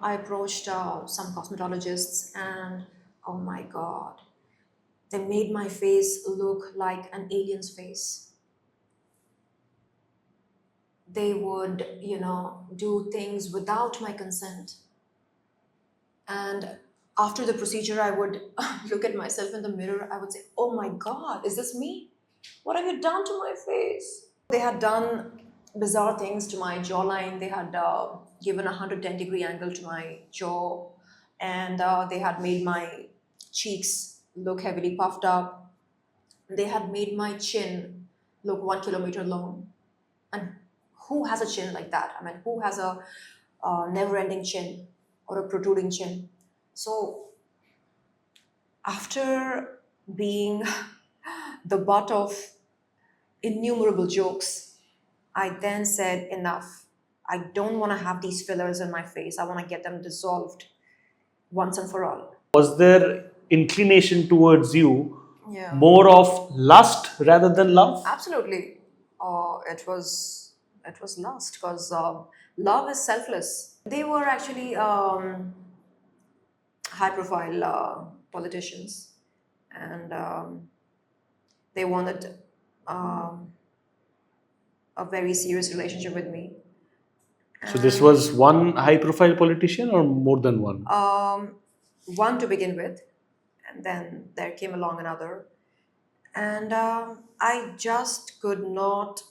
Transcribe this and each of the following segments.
I approached some cosmetologists, and oh my god, they made my face look like an alien's face. They would, do things without my consent. And after the procedure, I would look at myself in the mirror. I would say, oh my god, is this me? What have you done to my face? They had done bizarre things to my jawline. They had given a 110-degree angle to my jaw, and they had made my cheeks look heavily puffed up. They had made my chin look 1 kilometer long. And who has a chin like that? I mean, who has a never-ending chin or a protruding chin? So after being the butt of innumerable jokes, I then said, enough. I don't want to have these fillers in my face. I want to get them dissolved once and for all. Was there inclination towards you Yeah. more of lust rather than love? Absolutely. It was lust, because love is selfless. They were actually high-profile politicians, and they wanted a very serious relationship with me. So this was one high-profile politician or more than one? One to begin with, and then there came along another, and I just could not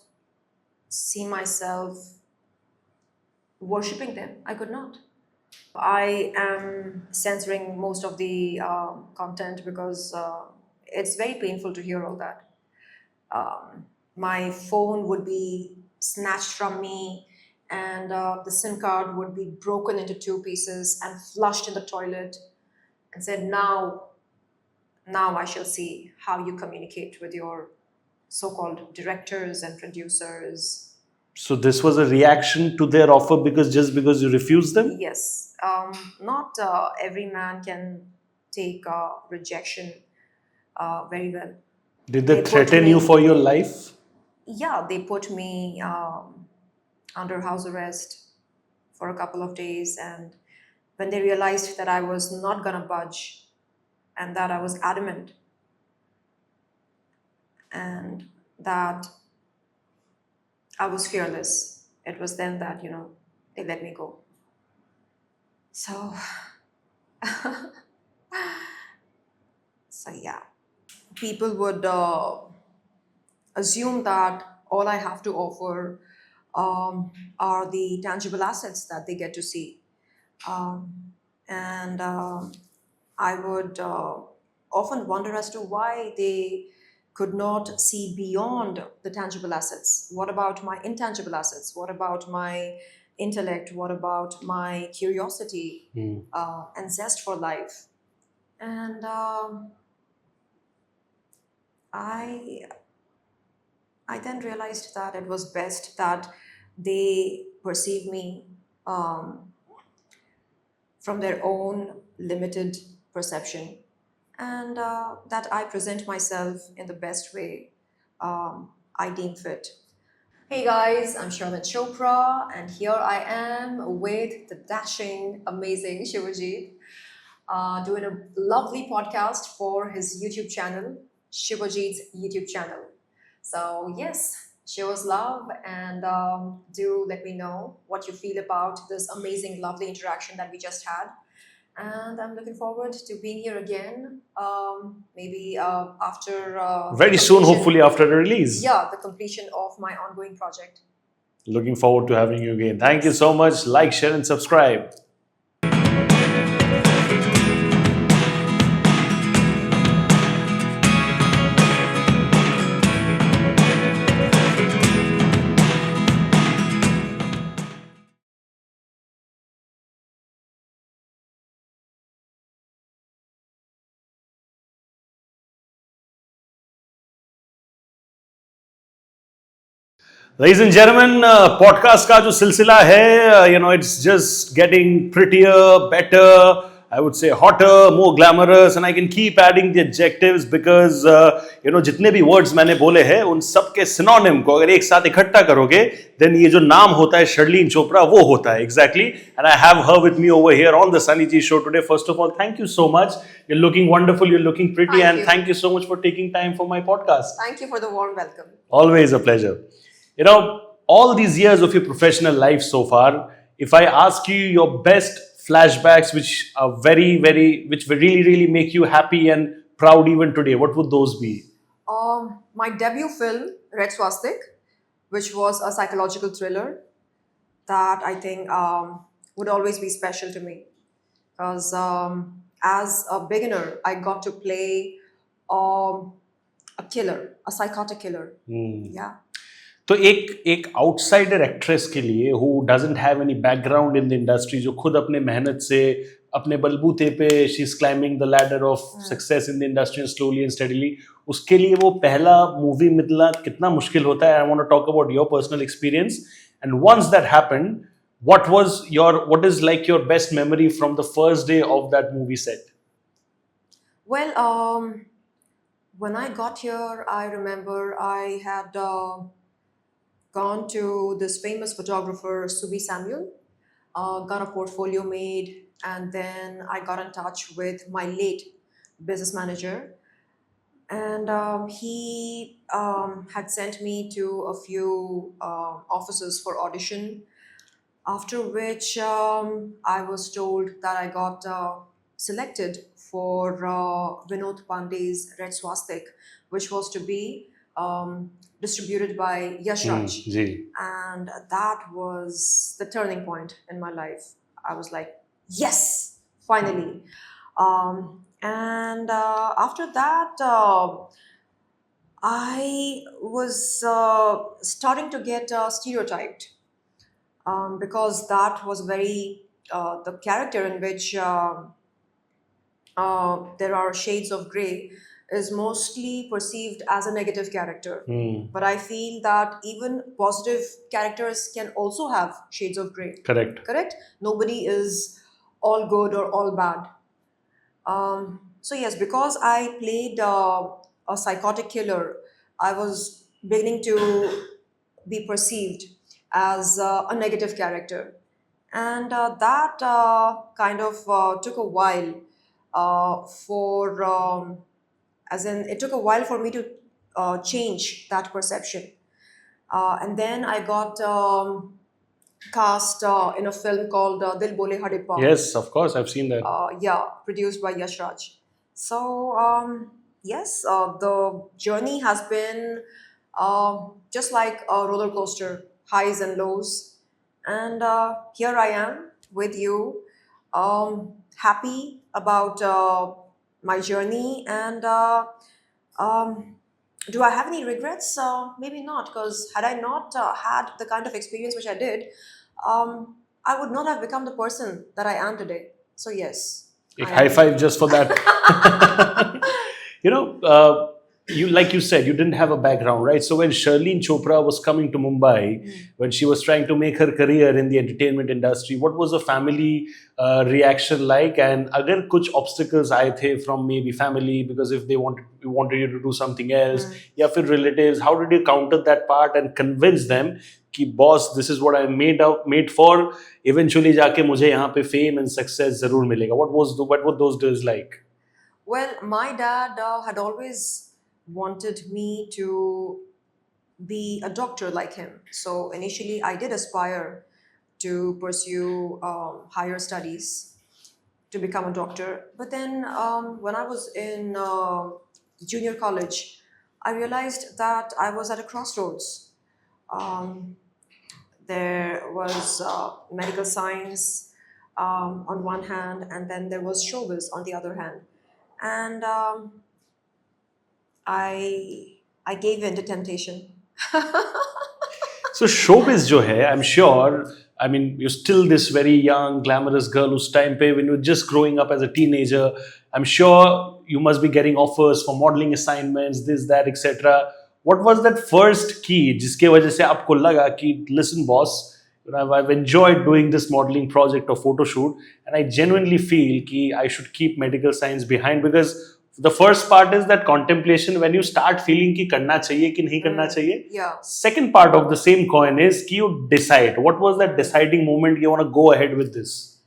see myself worshipping them. I could not. I am censoring most of the content because it's very painful to hear all that. My phone would be snatched from me, and the SIM card would be broken into two pieces and flushed in the toilet, and said, now I shall see how you communicate with your so-called directors and producers. So this was a reaction to their offer because you refused them? Yes. Not every man can take rejection very well. Did they They put threaten me- you for your life? Yeah, they put me under house arrest for a couple of days, and when they realized that I was not gonna budge and that I was adamant and that I was fearless, it was then that, they let me go. So, so yeah, people would assume that all I have to offer are the tangible assets that they get to see. And I would often wonder as to why they could not see beyond the tangible assets. What about my intangible assets? What about my intellect? What about my curiosity and zest for life? And I then realized that it was best that they perceive me from their own limited perception, and that I present myself in the best way I deem fit. Hey guys, I'm Sherlyn Chopra, and here I am with the dashing, amazing Subhojit, doing a lovely podcast for his YouTube channel, Subhojit's YouTube channel. So yes, show us love, and do let me know what you feel about this amazing, lovely interaction that we just had. And I'm looking forward to being here again, maybe after Very the soon, completion- hopefully after the release. Yeah, the completion of my ongoing project. Looking forward to having you again. Thank you so much. Like, share and subscribe. Ladies and gentlemen, podcast का जो सिलसिला है, it's just getting prettier, better. I would say hotter, more glamorous, and I can keep adding the adjectives because जितने भी words मैंने बोले हैं उन सब के synonym को अगर एक साथ इकट्ठा करोगे then ये जो नाम होता है शर्लीन चोपड़ा वो होता है exactly. And I have her with me over here on the Sunny G show today. First of all, thank you so much. You're looking wonderful. You're looking pretty, and thank you so much for taking time for my podcast. Thank you for the warm welcome. Always a pleasure. All these years of your professional life so far, if I ask you your best flashbacks, which are which really, really make you happy and proud even today, what would those be? My debut film, Red Swastik, which was a psychological thriller that I think would always be special to me. Because as a beginner, I got to play a killer, a psychotic killer. Yeah. तो एक outsider actress के लिए who doesn't have any background in the industry, जो खुद अपने मेहनत से अपने बलबूते पे she's climbing the ladder of success in the industry and slowly and steadily, उसके लिए वो पहला मूवी मिलना कितना मुश्किल होता है. I want to talk about your personal experience, and once that happened, what is like your best memory from the first day of that movie set? Well, when I got here, I remember I had gone to this famous photographer, Subi Samuel, got a portfolio made, and then I got in touch with my late business manager, and he had sent me to a few offices for audition, after which I was told that I got selected for Vinod Pandey's Red Swastik, which was to be distributed by Yash Raj. And that was the turning point in my life. I was like, yes, finally. And after that, I was starting to get stereotyped because that was the character in which there are shades of grey is mostly perceived as a negative character. But I feel that even positive characters can also have shades of grey. Correct? Nobody is all good or all bad. So yes, because I played a psychotic killer, I was beginning to be perceived as a negative character. And that kind of took a while it took a while for me to change that perception. And then I got cast in a film called Dil Bole Hadippa. Yes, of course, I've seen that. Produced by Yash Raj. So, yes, the journey has been just like a roller coaster, highs and lows. And here I am with you, happy about my journey, and do I have any regrets? Maybe not, because had I not had the kind of experience which I did, I would not have become the person that I am today. So yes. A high five just for that. Like you said, you didn't have a background, right? So when Sherlyn Chopra was coming to Mumbai, when she was trying to make her career in the entertainment industry, what was the family reaction like? And agar kuch obstacles aaye the from maybe family, because if they wanted you to do something else, ya fir relatives, how did you counter that part and convince them कि boss, this is what I'm made for, eventually जाके मुझे यहाँ पे fame and success जरूर मिलेगा? What were those days like? Well, my dad had always wanted me to be a doctor like him. So initially I did aspire to pursue higher studies to become a doctor. But then when I was in junior college, I realized that I was at a crossroads. There was medical science on one hand, and then there was showbiz on the other hand. And I gave in to temptation. So showbiz jo hai, I'm sure, I mean, you're still this very young, glamorous girl whose time pe when you're just growing up as a teenager, I'm sure you must be getting offers for modeling assignments, this, that, etc. What was that first key जिसके वजह से आपको लगा कि listen boss, I've enjoyed doing this modeling project or photo shoot, and I genuinely feel कि I should keep medical science behind, because the first part is that contemplation when you start feeling कि करना चाहिए कि नहीं करना चाहिए. Yeah. Second part of the same coin is कि you decide. What was that deciding moment you want to go ahead with this?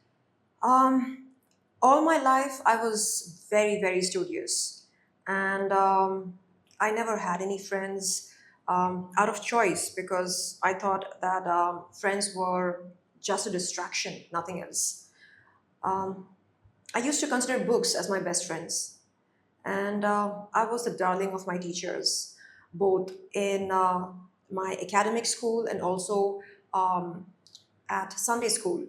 All my life, I was very, very studious, and I never had any friends out of choice, because I thought that friends were just a distraction, nothing else. I used to consider books as my best friends, and I was the darling of my teachers, both in my academic school and also at Sunday school,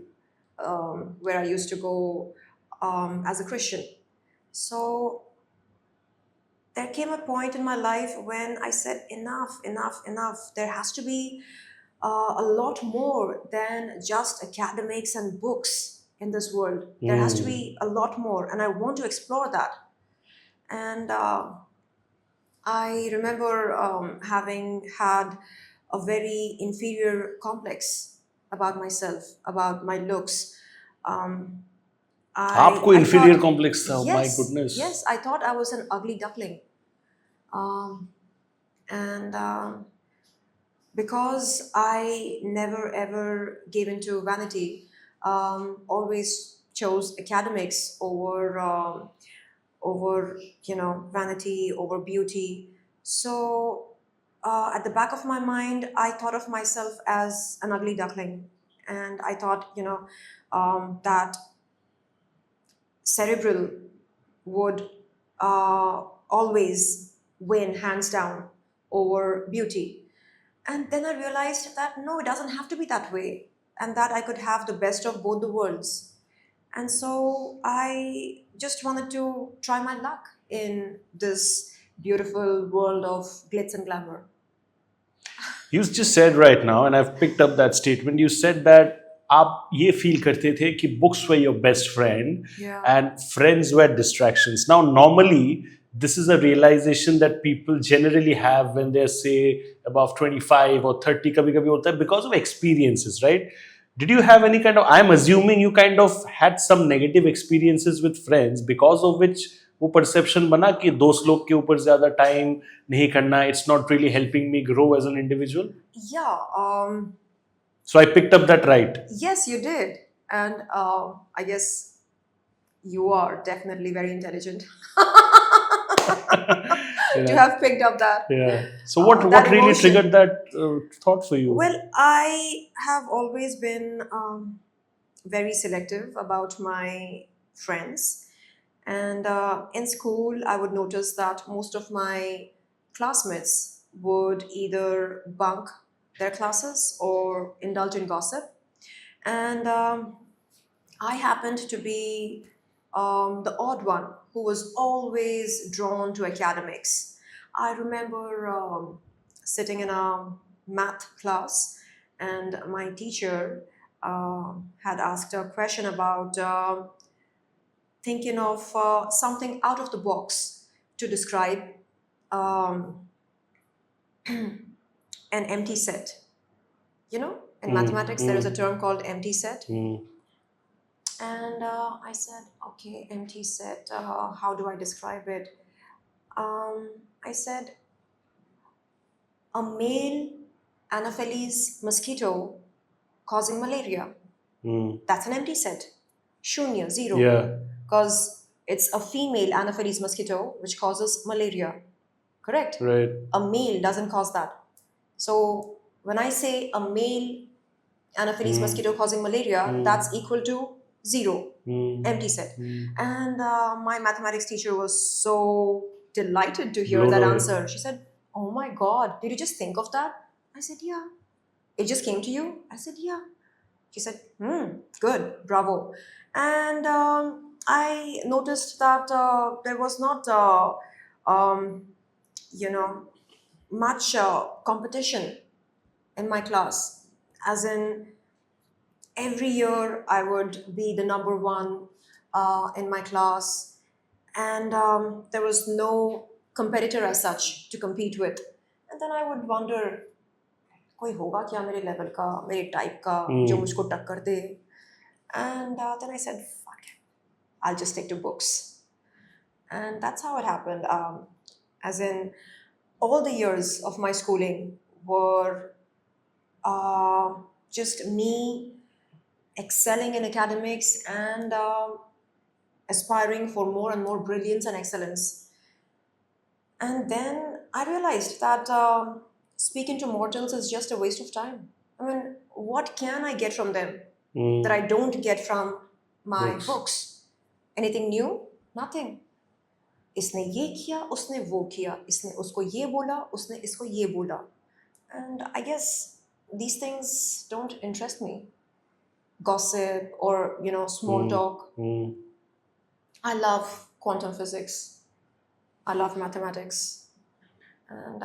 where I used to go as a Christian. So there came a point in my life when I said, enough, enough, enough. There has to be a lot more than just academics and books in this world. There has to be a lot more, and I want to explore that. And I remember having had a very inferior complex about myself, about my looks. आपको I inferior thought- complex था. Yes, My goodness. Yes, I thought I was an ugly duckling. And because I never ever gave into vanity, always chose academics over vanity, over beauty. So at the back of my mind, I thought of myself as an ugly duckling, and I thought that cerebral would always win hands down over beauty. And then I realized that no, it doesn't have to be that way, and that I could have the best of both the worlds. And so I just wanted to try my luck in this beautiful world of glitz and glamour. You just said right now, and I've picked up that statement. You said that आप ये feel करते थे कि books were your best friend, Yeah. and friends were distractions. Now, normally, this is a realization that people generally have when they're, say, above 25 or 30, कभी कभी होता है, because of experiences, right? Did you have any kind of, I'm assuming you kind of had some negative experiences with friends, because of which वो perception बना कि दोस्त लोग के ऊपर ज़्यादा time नहीं करना, it's not really helping me grow as an individual? Yeah. So I picked up that right. Yes, you did. And I guess you are definitely very intelligent to have picked up that. Yeah. So what that really emotion. triggered that thought for you? Well, I have always been very selective about my friends. And in school, I would notice that most of my classmates would either bunk their classes or indulge in gossip. And I happened to be the odd one who was always drawn to academics. I remember sitting in a math class, and my teacher had asked a question about thinking of something out of the box to describe um, an empty set. You know, in mathematics, there is a term called empty set. And I said, okay, empty set, how do I describe it? I said, a male Anopheles mosquito causing malaria. That's an empty set. Shunya, zero. Yeah. Because it's a female Anopheles mosquito which causes malaria. Correct? Right. A male doesn't cause that. So when I say a male Anopheles mosquito causing malaria, that's equal to zero. Empty set. And my mathematics teacher was so delighted to hear Blown that away. answer. She said, oh my God, did you just think of that? I said, yeah. It just came to you? I said, yeah. She said, good, bravo. And I noticed that there was not, much competition in my class. As in, every year I would be the number one in my class. And there was no competitor as such to compete with. And then I would wonder, कोई होगा क्या मेरे level का, मेरे type का, जो मुझको टक्कर दे. And then I said, fuck it, I'll just stick to books. And that's how it happened. As in, all the years of my schooling were just me excelling in academics and aspiring for more and more brilliance and excellence. And then I realized that speaking to mortals is just a waste of time. I mean, what can I get from them that I don't get from my books? Anything new? Nothing. इसने ये किया, उसने वो किया, इसने उसको ये बोला, उसने इसको ये बोला. And I guess these things don't interest me. Gossip or, small talk. I love quantum physics. I love mathematics. And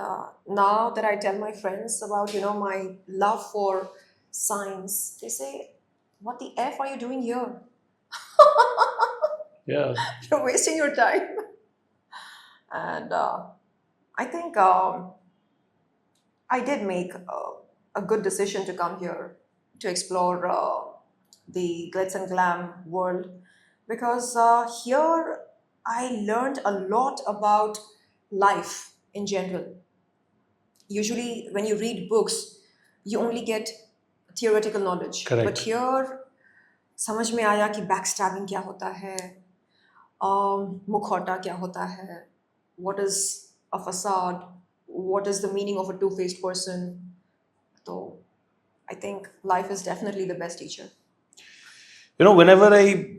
now that I tell my friends about, my love for science, they say, what the F are you doing here? Yeah. You're wasting your time. And I think I did make a good decision to come here to explore the glitz and glam world, because here I learned a lot about life in general. Usually when you read books, you only get theoretical knowledge. Correct. But here समझ में आया कि backstabbing क्या होता है, मुखौटा क्या होता है, what is a facade, what is the meaning of a two-faced person. So I think life is definitely the best teacher. Whenever I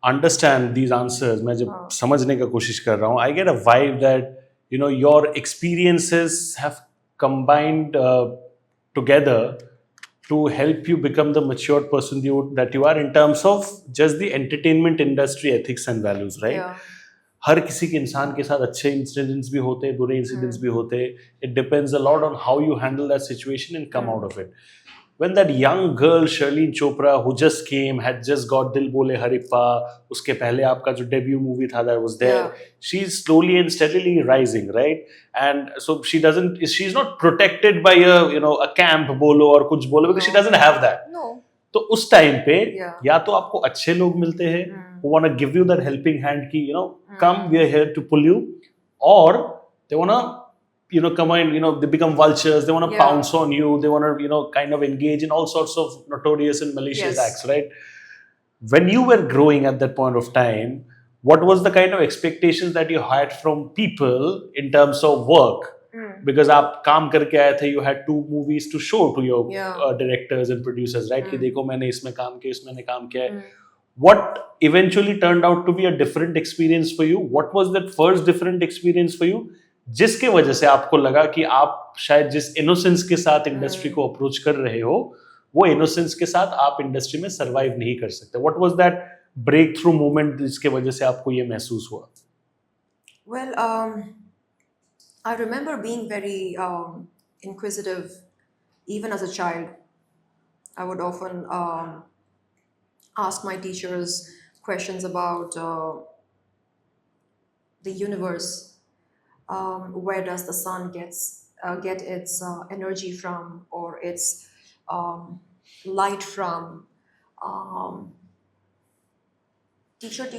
understand these answers, मैं जब समझने का कोशिश कर रहा हूँ, I get a vibe that your experiences have combined together to help you become the mature person that you are in terms of just the entertainment industry ethics and values, right? Yeah. हर किसी के इंसान के साथ अच्छे incidents भी होते हैं, बुरे इंसिडेंट्स भी होते हैं. It depends a lot on how you handle that situation and come out of it. When that young girl Sherlyn Chopra, who just came, had just got Dil Bole Harippa, उसके पहले आपका जो debut movie था that was there, she's slowly and steadily rising, right? And so she's not protected by a camp bolo or कुछ bolo, because she doesn't have that. No. तो उस time पे या तो आपको अच्छे लोग मिलते हैं who want to give you that helping hand कि come, we are here to pull you, or they want to come in, they become vultures, they want to pounce on you, they want to kind of engage in all sorts of notorious and malicious acts, right? When you were growing at that point of time, what was the kind of expectations that you had from people in terms of work? Because आप काम करके आए थे, you had 2 movies to show to your directors and producers, right? कि देखो मैंने इसमें काम किया, इसमें मैंने काम किया है. What eventually turned out to be a different experience for you? What was that first different experience for you? जिसके वजह से आपको लगा कि आप शायद जिस innocence के साथ इंडस्ट्री को अप्रोच कर रहे हो, वो innocence के साथ आप इंडस्ट्री में सर्वाइव नहीं कर सकते. What was that breakthrough moment जिसके वजह से आपको ये महसूस हुआ? Well, I remember being very inquisitive, even as a child. I would often ask my teachers questions about the universe. Where does the sun get its energy from, or its light from? Teacher,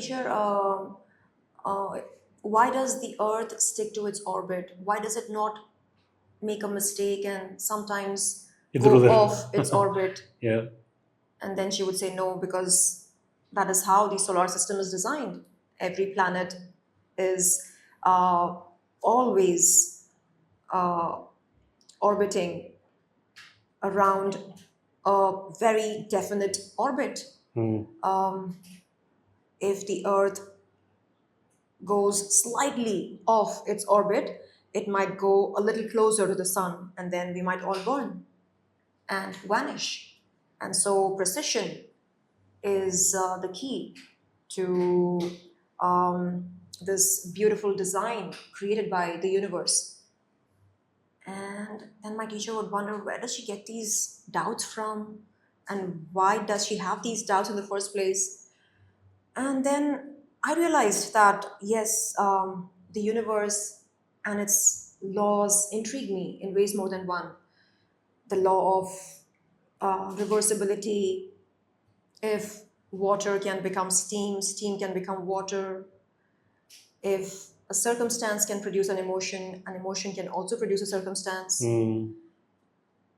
why does the earth stick to its orbit? Why does it not make a mistake and sometimes go off its orbit? Yeah. And then she would say no, because that is how the solar system is designed. Every planet is always orbiting around a very definite orbit. If the earth goes slightly off its orbit, it might go a little closer to the sun, and then we might all burn and vanish. And so precision is the key to this beautiful design created by the universe. And then my teacher would wonder, where does she get these doubts from? And why does she have these doubts in the first place? And then I realized that, yes, the universe and its laws intrigue me in ways more than one. the law of reversibility. If water can become steam, steam can become water. If a circumstance can produce an emotion can also produce a circumstance. Mm.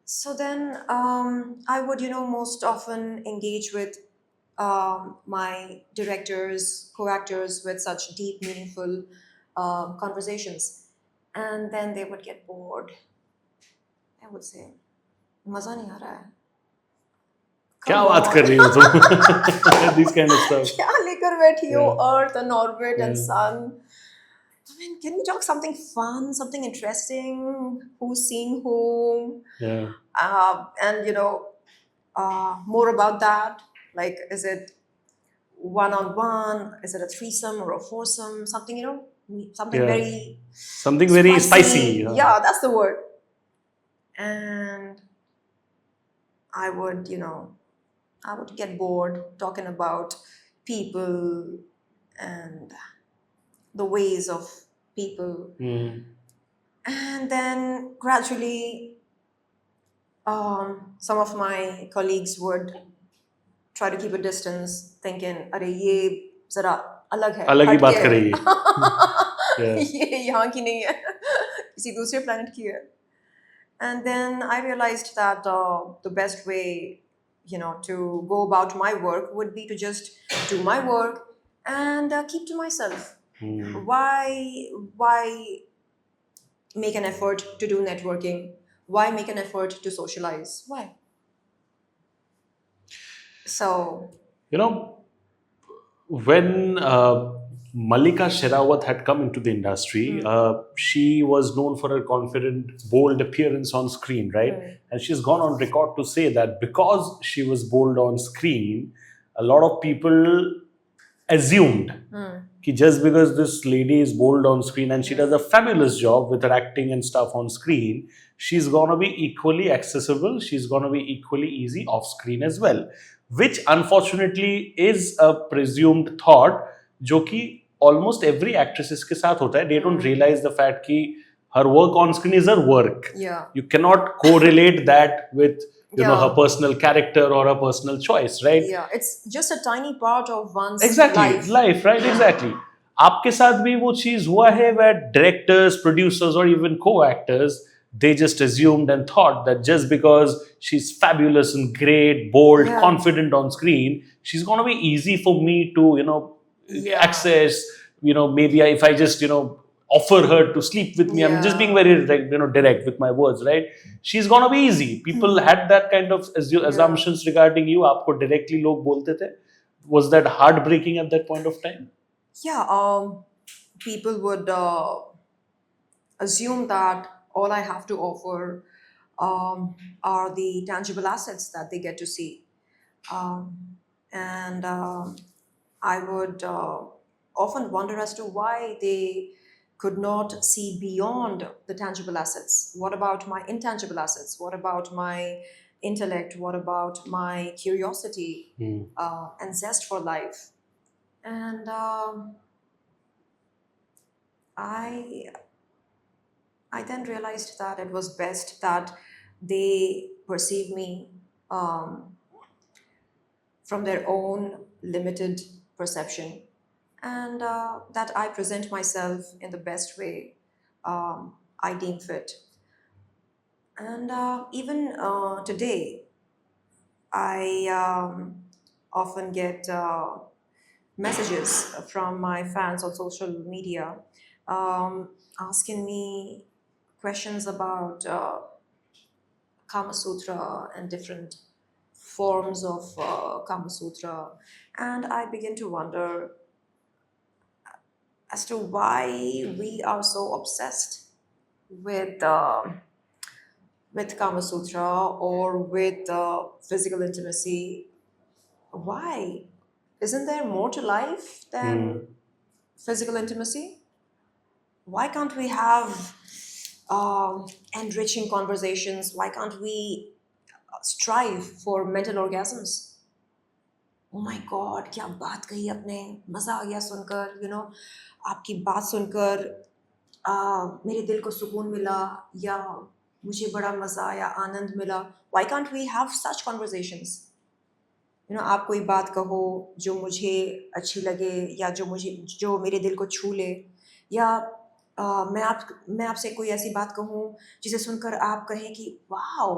So then I would, most often engage with my directors, co-actors with such deep, meaningful conversations. And then they would get bored. I would say, "Maza nahi aa raha hai. क्या Come बात on." कर रही हो तुम? These kind of stuff. क्या लेकर बैठी हो? Yeah. Earth and orbit and Yeah. sun. I mean, can we talk something fun, something interesting? Who's seeing whom? Yeah. And more about that. Like, is it one-on-one? Is it a threesome or a foursome? Something, something Yeah. very Something very spicy. Yeah, that's the word. And I would, I would get bored talking about people and the ways of people. Mm. And then gradually, some of my colleagues would try to keep a distance, thinking, "अरे ये जरा अलग है, अलग ही हटके बात है." कर रही है. Yeah. ये यहाँ की नहीं है, किसी दूसरे planet की है. And then I realized that the best way, to go about my work would be to just do my work and keep to myself. Mm. Why make an effort to do networking? Why make an effort to socialize? Why? So, when Malika Sherawat had come into the industry, she was known for her confident, bold appearance on screen, right? And she's gone on record to say that because she was bold on screen, a lot of people assumed that just because this lady is bold on screen and she does a fabulous job with her acting and stuff on screen, she's gonna be equally accessible, she's gonna be equally easy off screen as well. Which unfortunately is a presumed thought, जो कि almost every actress के साथ होता है. They don't realize the fact कि her work on screen is her work. yeah. You cannot correlate that with Yeah. her personal character or her personal choice, right? Yeah, it's just a tiny part of one's Exactly, life, right? Exactly. आपके साथ भी वो चीज हुआ है where directors, producers, or even co-actors, they just assumed and thought that just because she's fabulous and great, bold, Yeah. confident on screen, she's gonna be easy for me to, Yeah. access. Maybe if I just, offer her to sleep with me. I'm just being very direct with my words, right? She's gonna be easy. People had that kind of assumptions regarding you. आपको directly लोग बोलते थे. Was that heartbreaking at that point of time? Yeah, people would assume that all I have to offer are the tangible assets that they get to see. And I would often wonder as to why they could not see beyond the tangible assets. What about my intangible assets? What about my intellect? What about my curiosity and zest for life? And I then realized that it was best that they perceive me from their own limited perception, and that I present myself in the best way I deem fit. And even today, I often get messages from my fans on social media asking me questions about Kama Sutra and different forms of Kama Sutra. And I begin to wonder as to why we are so obsessed with Kama Sutra or with physical intimacy. Why? Isn't there more to life than physical intimacy? Why can't we have enriching conversations? Why can't we strive for mental orgasms? Oh my God, क्या बात कही आपने, मजा आ गया सुनकर, आपकी बात सुनकर मेरे दिल को सुकून मिला, या मुझे बड़ा मज़ा आया, आनंद मिला. Why can't we have such conversations? You know, आप कोई बात कहो जो मुझे अच्छी लगे, या जो मेरे दिल को छू ले, या मैं आपसे कोई ऐसी बात कहूँ जिसे सुनकर आप कहें कि वाओ,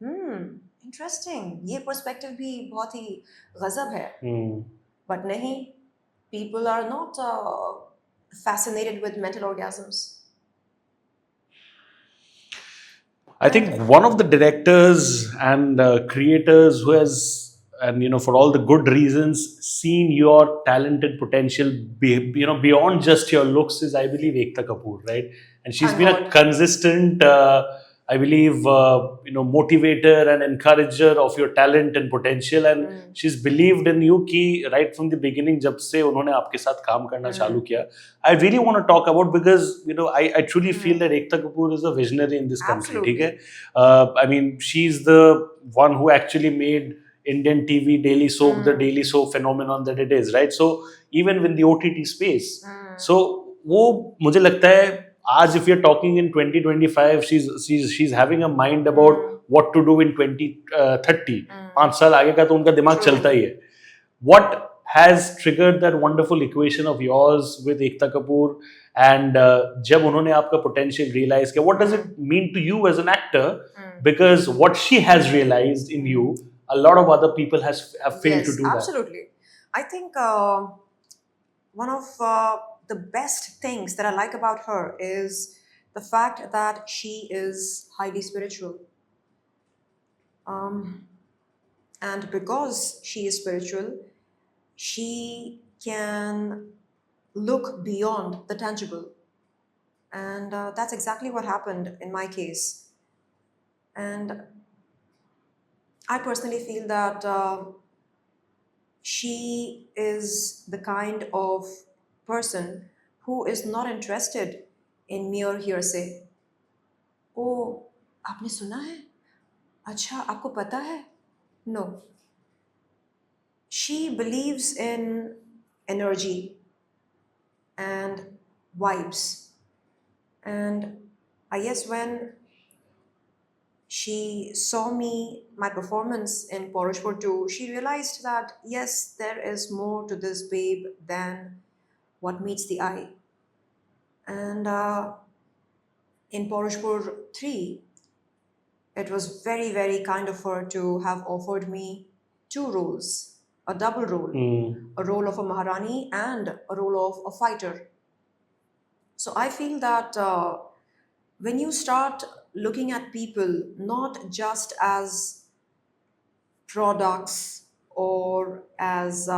इंटरेस्टिंग, ये पर्सपेक्टिव भी बहुत ही गजब है. बट नहीं, people are not fascinated with mental orgasms. I think one of the directors and creators who has, and for all the good reasons, seen your talent and potential beyond just your looks is, I believe, Ekta Kapoor, right? And she's been a consistent I believe motivator and encourager of your talent and potential, and she's believed in you ki right from the beginning, jab se unhone aapke sath kaam karna chalu kiya. I really want to talk about, because I truly feel that Ekta Kapoor is a visionary in this country. Absolutely. I mean, she's the one who actually made Indian TV daily soap the daily soap phenomenon that it is, right? So even with the OTT space, so वो मुझे लगता है आज if you're talking in 2025, she's having a mind about what to do in 2030. 5 साल आगे का तो उनका दिमाग चलता ही है. What has triggered that wonderful equation of yours with Ekta Kapoor, and जब उन्होंने आपका potential realize किया, what does it mean to you as an actor? Because what she has realized in you, a lot of other people have failed to do that. Absolutely. I think one of the best things that I like about her is the fact that she is highly spiritual. And because she is spiritual, she can look beyond the tangible. And that's exactly what happened in my case. And I personally feel that she is the kind of person who is not interested in mere hearsay. Oh, आपने सुना है? अच्छा, आपको पता है? No. She believes in energy and vibes. And I guess when she saw my performance in Porishpur 2, she realized that yes, there is more to this babe than what meets the eye. And in Porishpur 3, it was very, very kind of her to have offered me 2 roles, a double role, a role of a Maharani and a role of a fighter. So I feel that when you start looking at people not just as products or as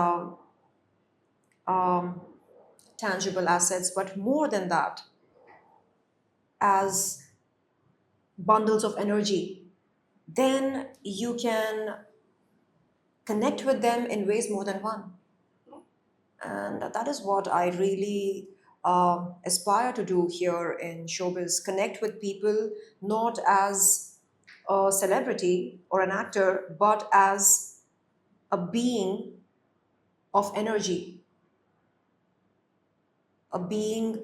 tangible assets, but more than that, as bundles of energy, then you can connect with them in ways more than one. And that is what I really aspire to do here in showbiz. Connect with people not as a celebrity or an actor, but as a being of energy, a being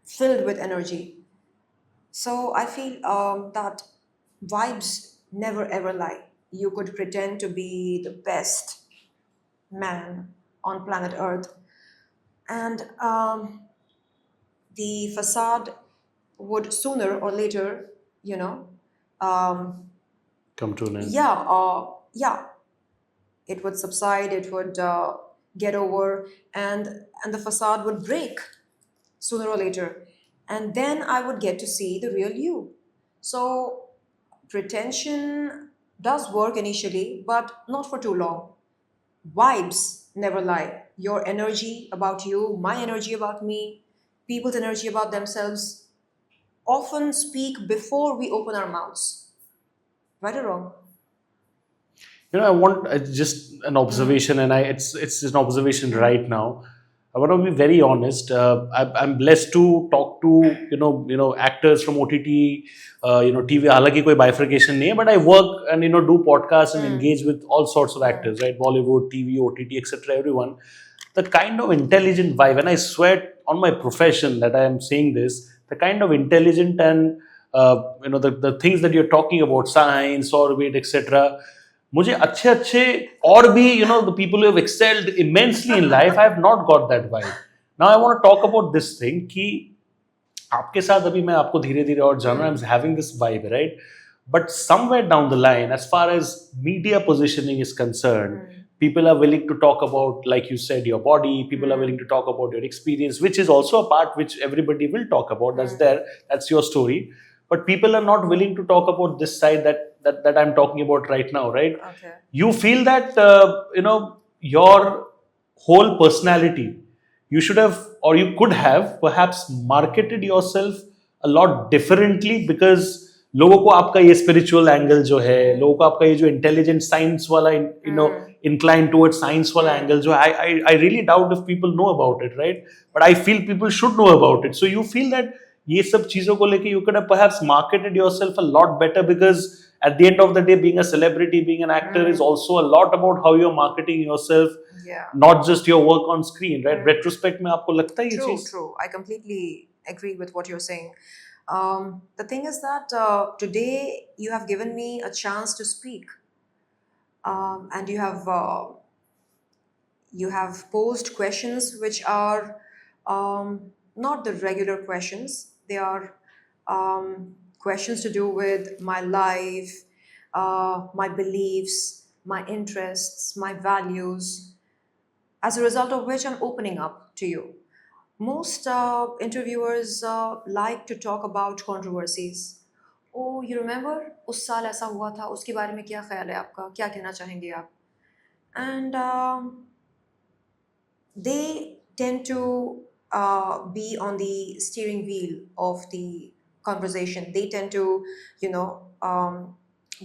filled with energy. So I feel that vibes never ever lie. You could pretend to be the best man on planet Earth, and the facade would sooner or later, come to an end. Yeah, it would subside, it would get over, and the facade would break sooner or later, and then I would get to see the real you. So pretension does work initially, but not for too long. Vibes never lie. Your energy about you, my energy about me, people's energy about themselves often speak before we open our mouths. Right or wrong? I want just an observation, and it's an observation right now. I want to be very honest. I'm blessed to talk to actors from OTT, TV. हालांकि कोई bifurcation नहीं है, but I work and do podcasts and engage with all sorts of actors, right? Bollywood, TV, OTT, etc. Everyone. The kind of intelligent vibe, and I swear on my profession that I am saying this, the kind of intelligent and the things that you're talking about, science, orbit, etc. मुझे अच्छे अच्छे और भी the people who have excelled immensely in life, I have not got that vibe. Now I want to talk about this thing कि आपके साथ अभी मैं आपको धीरे धीरे और जान रहा हूं, I'm having this vibe, right? But somewhere down the line, as far as media positioning is concerned, people are willing to talk about, like you said, your body. People are willing to talk about your experience, which is also a part which everybody will talk about. That's there. That's your story. But people are not willing to talk about this side that I'm talking about right now, right? Okay. You feel that your whole personality, you should have, or you could have perhaps marketed yourself a lot differently, because लोगों को आपका ये spiritual angle जो है, लोगों को आपका ये जो intelligent science वाला inclined towards science वाला angle जो है, I really doubt if people know about it, right? But I feel people should know about it. So you feel that ये सब चीजों को लेके you could have perhaps marketed yourself a lot better, because at the end of the day, being a celebrity, being an actor is also a lot about how you're marketing yourself, not just your work on screen, right? Retrospect में आपको लगता है ये चीज? True. I completely agree with what you're saying. The thing is that today you have given me a chance to speak, and you have posed questions which are not the regular questions. They are questions to do with my life, my beliefs, my interests, my values, as a result of which I'm opening up to you. Most interviewers like to talk about controversies. Oh, you remember? उस साल ऐसा हुआ था, उसके बारे में क्या ख्याल है आपका? क्या कहना चाहेंगे आप? And they tend to be on the steering wheel of the conversation. They tend to,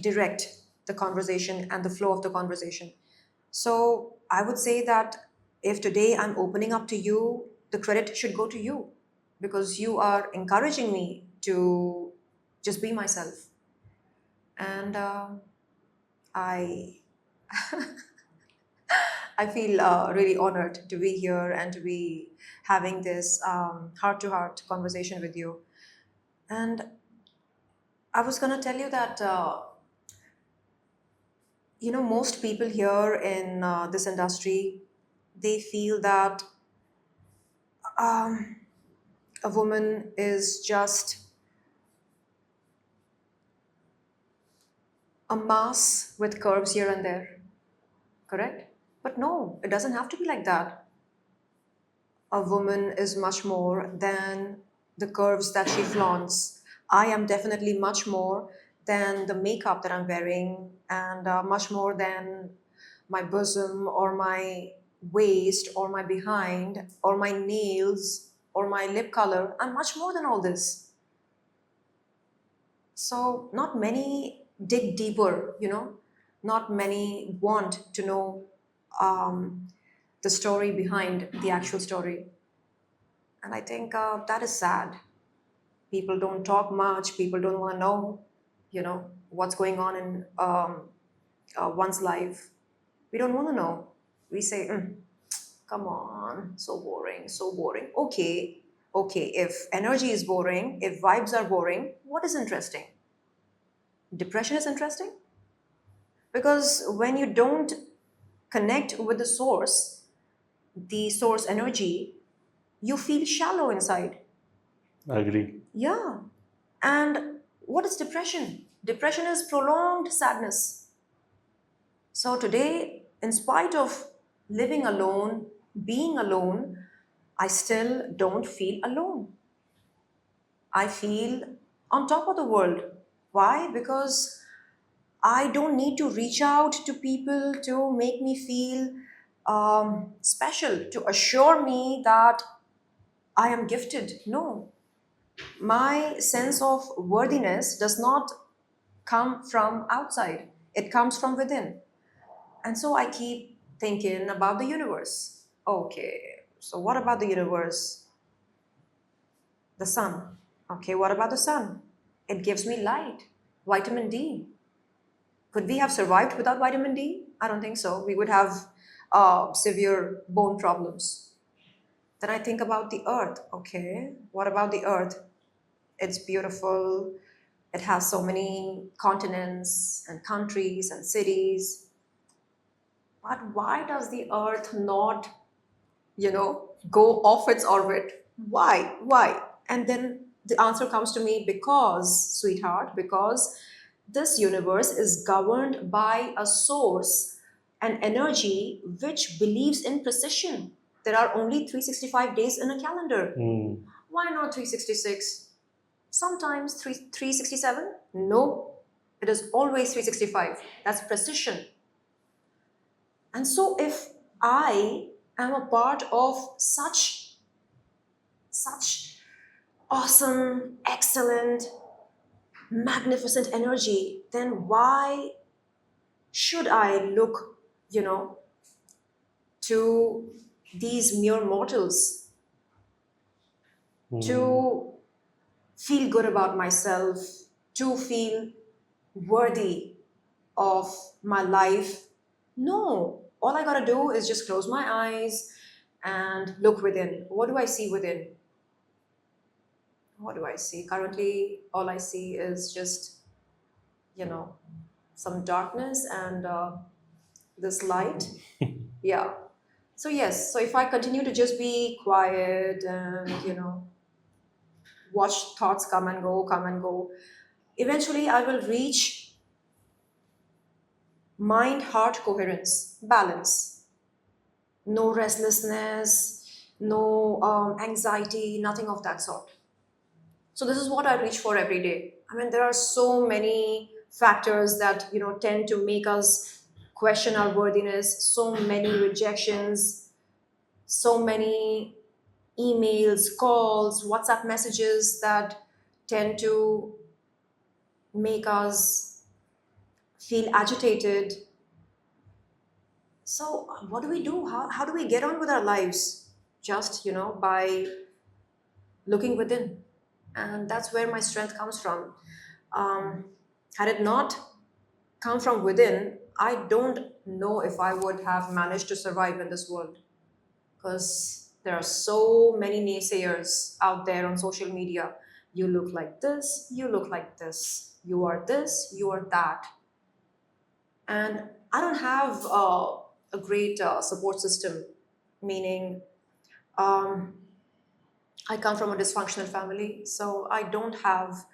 direct the conversation and the flow of the conversation. So I would say that if today I'm opening up to you, the credit should go to you, because you are encouraging me to just be myself. And I I feel really honored to be here and to be having this heart-to-heart conversation with you. And I was going to tell you that most people here in this industry, they feel that a woman is just a mass with curves here and there, correct? But no, it doesn't have to be like that. A woman is much more than the curves that she flaunts. I am definitely much more than the makeup that I'm wearing, and much more than my bosom or my waist or my behind or my nails or my lip color. I'm much more than all this. So not many dig deeper, not many want to know the story behind the actual story. And I think that is sad. People don't talk much. People don't want to know, what's going on in one's life. We don't want to know. We say, come on, so boring, so boring. Okay, if energy is boring, if vibes are boring, what is interesting? Depression is interesting? Because when you don't connect with the source energy, you feel shallow inside. I agree. Yeah. And what is depression? Depression is prolonged sadness. So today, in spite of living alone, being alone, I still don't feel alone. I feel on top of the world. Why? Because I don't need to reach out to people to make me feel special, to assure me that I am gifted. No. My sense of worthiness does not come from outside, it comes from within. And so I keep thinking about the universe. Okay, so what about the universe? The sun. Okay, what about the sun? It gives me light, vitamin D. Could we have survived without vitamin D? I don't think so. We would have severe bone problems. Then I think about the earth. Okay, what about the earth? It's beautiful. It has so many continents and countries and cities. But why does the Earth not, go off its orbit? Why? Why? And then the answer comes to me, because, sweetheart, because this universe is governed by a source, an energy which believes in precision. There are only 365 days in a calendar. Why not 366? Sometimes 367? No, it is always 365. That's precision. And so if I am a part of such awesome, excellent, magnificent energy, then why should I look, to these mere mortals to feel good about myself, to feel worthy of my life? No, all I gotta do is just close my eyes and look within. What do I see within? What do I see? Currently, all I see is just, some darkness and this light. Yeah. So, yes, so if I continue to just be quiet and, watch thoughts come and go, eventually I will reach mind heart coherence, balance. No restlessness, no anxiety, nothing of that sort. So this is what I reach for every day. I mean, there are so many factors that tend to make us question our worthiness. So many rejections, so many emails, calls, WhatsApp messages that tend to make us feel agitated. So what do we do? How do we get on with our lives? Just by looking within, and that's where my strength comes from. um, Had it not come from within, I don't know if I would have managed to survive in this world, because there are so many naysayers out there on social media. You look like this, you look like this, you are that. And I don't have a great support system, meaning um, I come from a dysfunctional family, so I don't have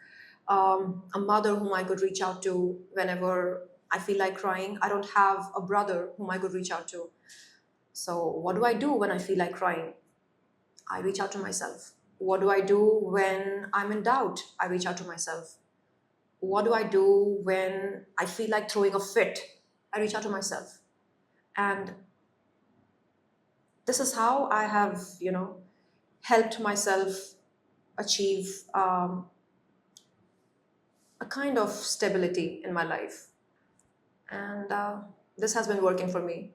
a mother whom I could reach out to whenever I feel like crying. I don't have a brother whom I could reach out to. So, what do I do when I feel like crying? I reach out to myself. What do I do when I'm in doubt? I reach out to myself. What do I do when I feel like throwing a fit? I reach out to myself. And this is how I have, helped myself achieve a kind of stability in my life. And this has been working for me.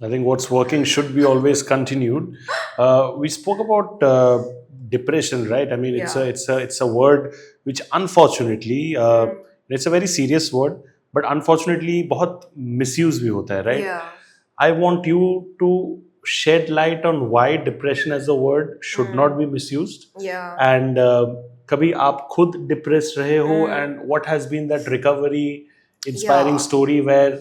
I think what's working should be always continued. We spoke about depression, right? I mean, Yeah. it's a word which unfortunately it's a very serious word, but unfortunately बहुत misuse भी होता है, right? Yeah. I want you to shed light on why depression as a word should not be misused. Yeah. And कभी आप खुद depressed रहे हो, and what has been that recovery inspiring Yeah. story where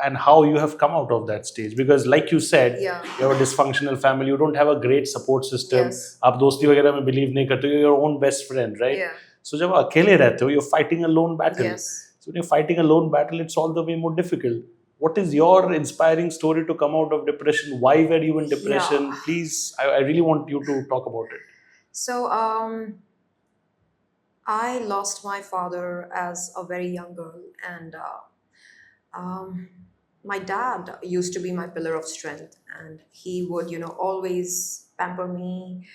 and how you have come out of that stage, because like you said, Yeah. you have a dysfunctional family, you don't have a great support system. Yes. आप दोस्ती वगैरह में believe नहीं करते, you're your own best friend, right? Yeah. So जब अकेले रहते हो, you're fighting a lone battle. Yes. So when you're fighting a lone battle, it's all the way more difficult. What is your inspiring story to come out of depression? Why were you in depression? Yeah. Please, I really want you to talk about it. So, I lost my father as a very young girl, and um, my dad used to be my pillar of strength, and he would, always pamper me,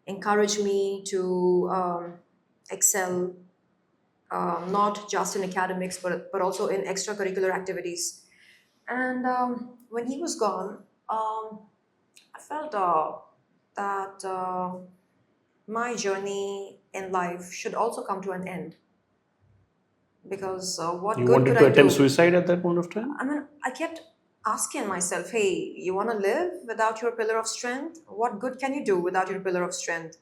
encourage me to excel, not just in academics, but also in extracurricular activities. And when he was gone, I felt that my journey in life should also come to an end. Because what You good wanted could to I attempt do? suicide at that point of time? I mean, I kept asking myself, hey, you want to live without your pillar of strength? What good can you do without your pillar of strength?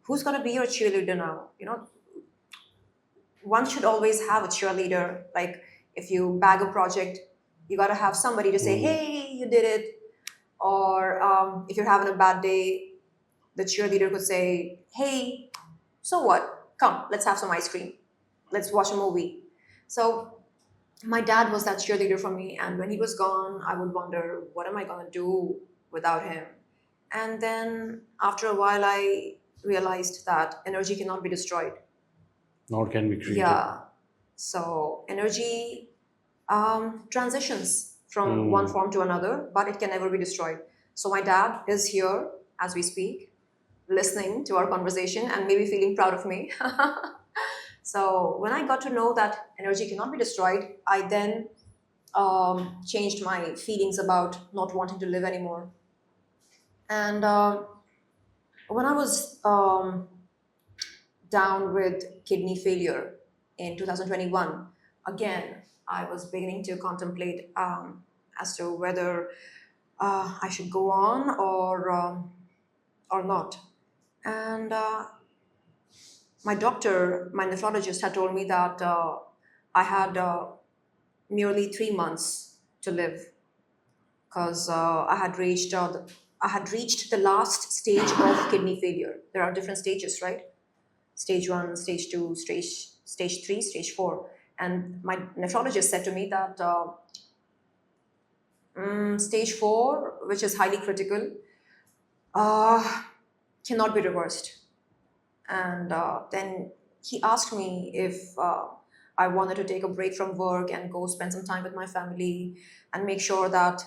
Who's going to be your cheerleader now? one should always have a cheerleader. Like if you bag a project, you got to have somebody to say, hey, you did it. Or if you're having a bad day, the cheerleader could say, hey, so what? Come, let's have some ice cream. Let's watch a movie. So my dad was that cheerleader for me. And when he was gone, I would wonder, what am I going to do without him? And then after a while, I realized that energy cannot be destroyed. Nor can be created. Yeah. So energy transitions from one form to another, but it can never be destroyed. So my dad is here as we speak, listening to our conversation and maybe feeling proud of me. So when I got to know that energy cannot be destroyed, I then changed my feelings about not wanting to live anymore. And when I was down with kidney failure in 2021, again, I was beginning to contemplate as to whether I should go on or not. And my doctor, my nephrologist, had told me that I had merely 3 months to live because I had reached the last stage of kidney failure. There are different stages, right? Stage 1, stage 2, stage 3, stage 4. And my nephrologist said to me that stage 4, which is highly critical, cannot be reversed. And then he asked me if I wanted to take a break from work and go spend some time with my family and make sure that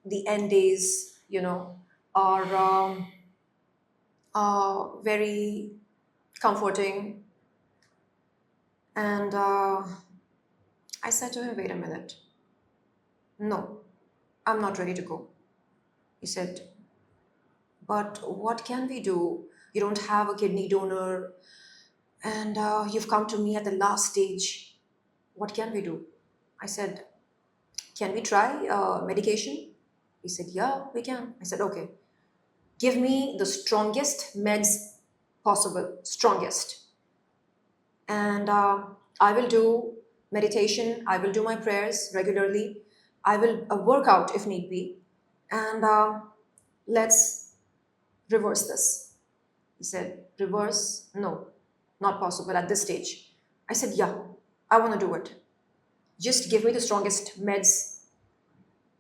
the end days, are very comforting. And I said to him, wait a minute. No, I'm not ready to go. He said, but what can we do? You don't have a kidney donor and you've come to me at the last stage. What can we do? I said, can we try medication? He said, yeah, we can. I said, okay, give me the strongest meds possible, strongest. And I will do meditation, I will do my prayers regularly, I will work out if need be, and let's reverse this. He said, reverse? No, not possible at this stage. I said, yeah, I want to do it. Just give me the strongest meds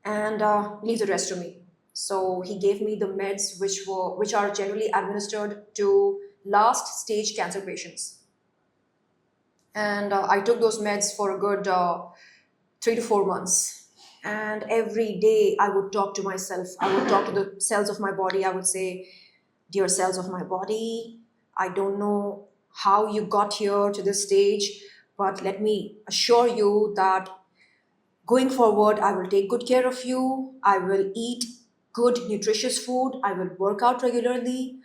and leave the rest to me. So he gave me the meds which are generally administered to last stage cancer patients. And I took those meds for a good 3 to 4 months. And every day I would talk to myself. I would talk to the cells of my body. I would say, dear cells of my body, I don't know how you got here to this stage, but let me assure you that going forward, I will take good care of you. I will eat good, nutritious food. I will work out regularly.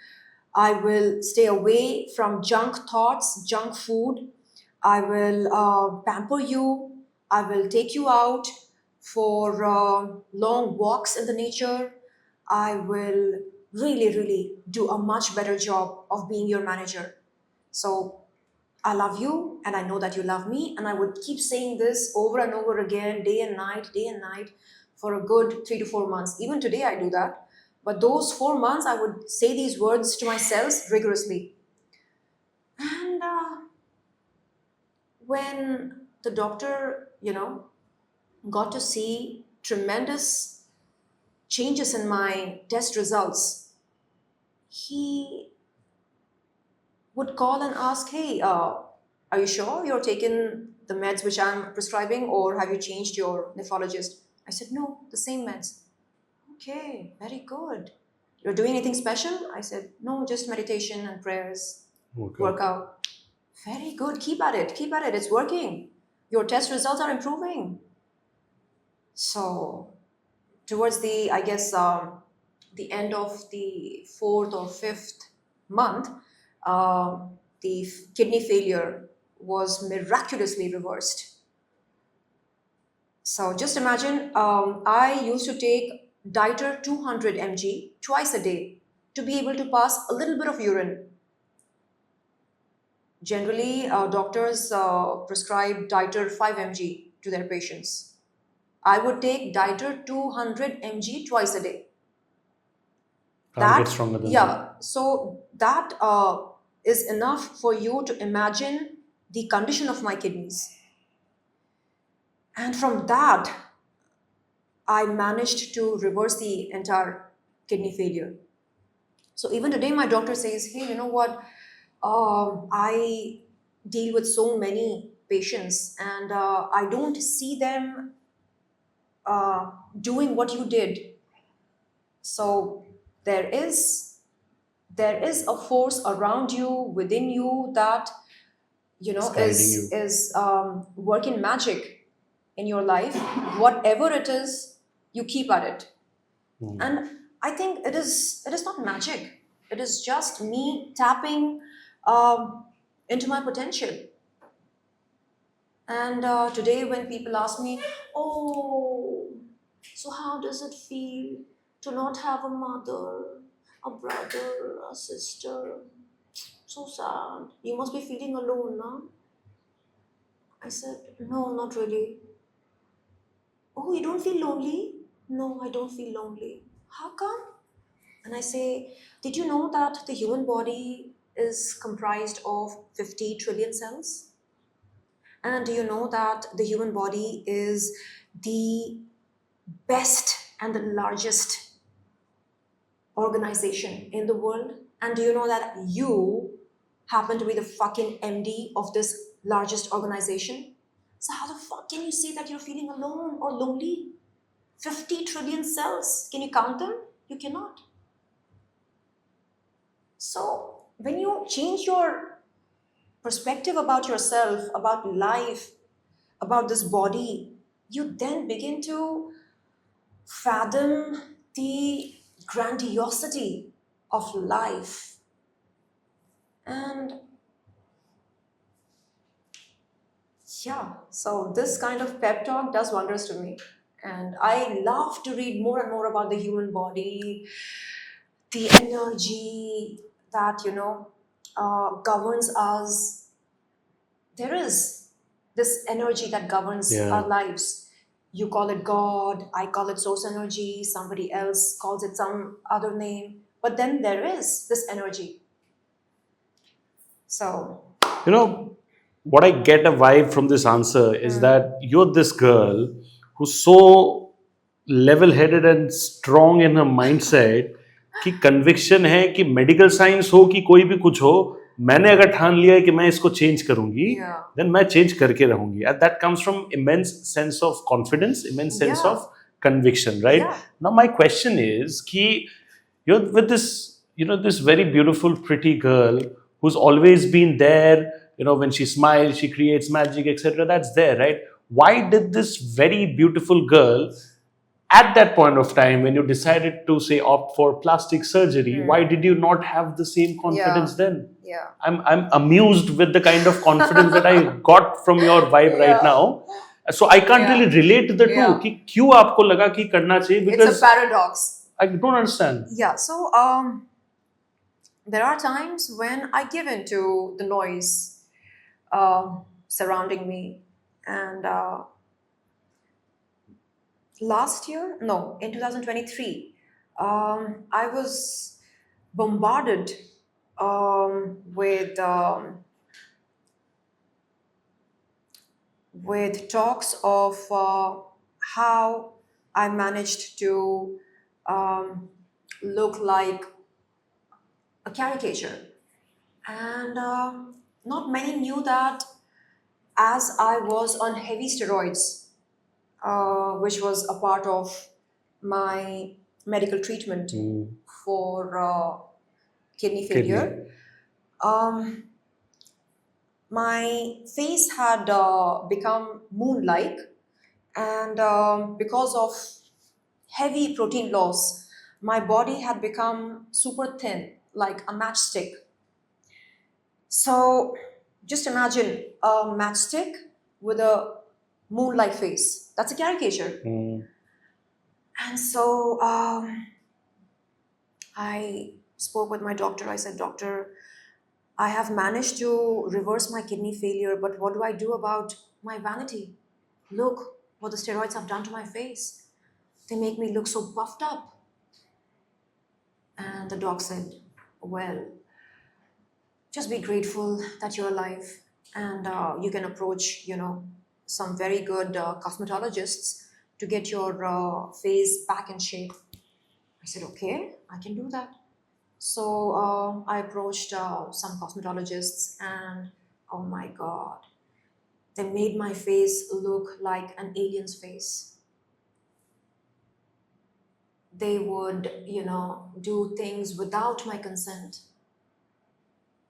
I will stay away from junk thoughts, junk food. I will pamper you. I will take you out for long walks in the nature. I will really, really do a much better job of being your manager. So I love you and I know that you love me. And I would keep saying this over and over again, day and night, for a good 3 to 4 months. Even today, I do that. But those 4 months, I would say these words to myself rigorously. And when the doctor, got to see tremendous changes in my test results, he would call and ask, hey, are you sure you're taking the meds which I'm prescribing or have you changed your nephrologist? I said, no, the same meds. Okay, very good. You're doing anything special? I said, no, just meditation and prayers, workout. Very good, keep at it, it's working. Your test results are improving. So towards the, I guess, the end of the 4th or 5th month, the kidney failure was miraculously reversed. So just imagine, I used to take Dieter 200 mg twice a day to be able to pass a little bit of urine. Generally, doctors prescribe Dieter 5 mg to their patients. I would take Dieter 200 mg twice a day. Can't get stronger than that. Yeah, so that is enough for you to imagine the condition of my kidneys. And from that, I managed to reverse the entire kidney failure. So even today, my doctor says, hey, you know what? I deal with so many patients and I don't see them doing what you did. So there is a force around you, within you, that It's guiding you. is working magic in your life. Whatever it is, you keep at it. And I think it is not magic. It is just me tapping into my potential. And today, when people ask me, oh, so how does it feel to not have a mother, a brother, a sister? So sad. You must be feeling alone, no? I said, no, not really. Oh, you don't feel lonely? No, I don't feel lonely. How come? And I say, did you know that the human body is comprised of 50 trillion cells? And do you know that the human body is the best and the largest organization in the world? And do you know that you happen to be the fucking MD of this largest organization? So how the fuck can you say that you're feeling alone or lonely? 50 trillion cells. Can you count them? You cannot. So when you change your perspective about yourself, about life, about this body, you then begin to fathom the grandiosity of life. And yeah, so this kind of pep talk does wonders to me. And I love to read more and more about the human body, the energy that, governs us. There is this energy that governs our lives. You call it God, I call it source energy, somebody else calls it some other name. But then there is this energy. So, what I get a vibe from this answer is that you're this girl who's so level-headed and strong in her mindset कि conviction है कि medical science हो कि कोई भी कुछ हो, मैंने अगर ठान लिया है कि मैं इसको change करूंगी, then मैं change करके रहूंगी. And that comes from immense sense of confidence, immense sense of conviction, right? Yeah. Now my question is कि you're with this, this very beautiful, pretty girl who's always been there. When she smiles, she creates magic, etc. That's there, right? Why did this very beautiful girl, at that point of time, when you decided to say opt for plastic surgery, why did you not have the same confidence then? Yeah. I'm amused with the kind of confidence that I got from your vibe right now. So I can't really relate to the two. कि क्यों आपको लगा कि करना चाहिए? Because it's a paradox. I don't understand. Yeah. So there are times when I give in to the noise surrounding me, and in 2023, I was bombarded with talks of how I managed to look like a caricature. And not many knew that as I was on heavy steroids, which was a part of my medical treatment for kidney failure, my face had become moon-like, and because of heavy protein loss, my body had become super thin, like a matchstick. So just imagine a matchstick with a moon-like face. That's a caricature. And so I spoke with my doctor. I said, doctor, I have managed to reverse my kidney failure, but what do I do about my vanity? Look what the steroids have done to my face. They make me look so puffed up. And the doc said, well, just be grateful that you're alive and you can approach, some very good cosmetologists to get your face back in shape. I said, okay, I can do that. So I approached some cosmetologists, and oh my God, they made my face look like an alien's face. They would, do things without my consent.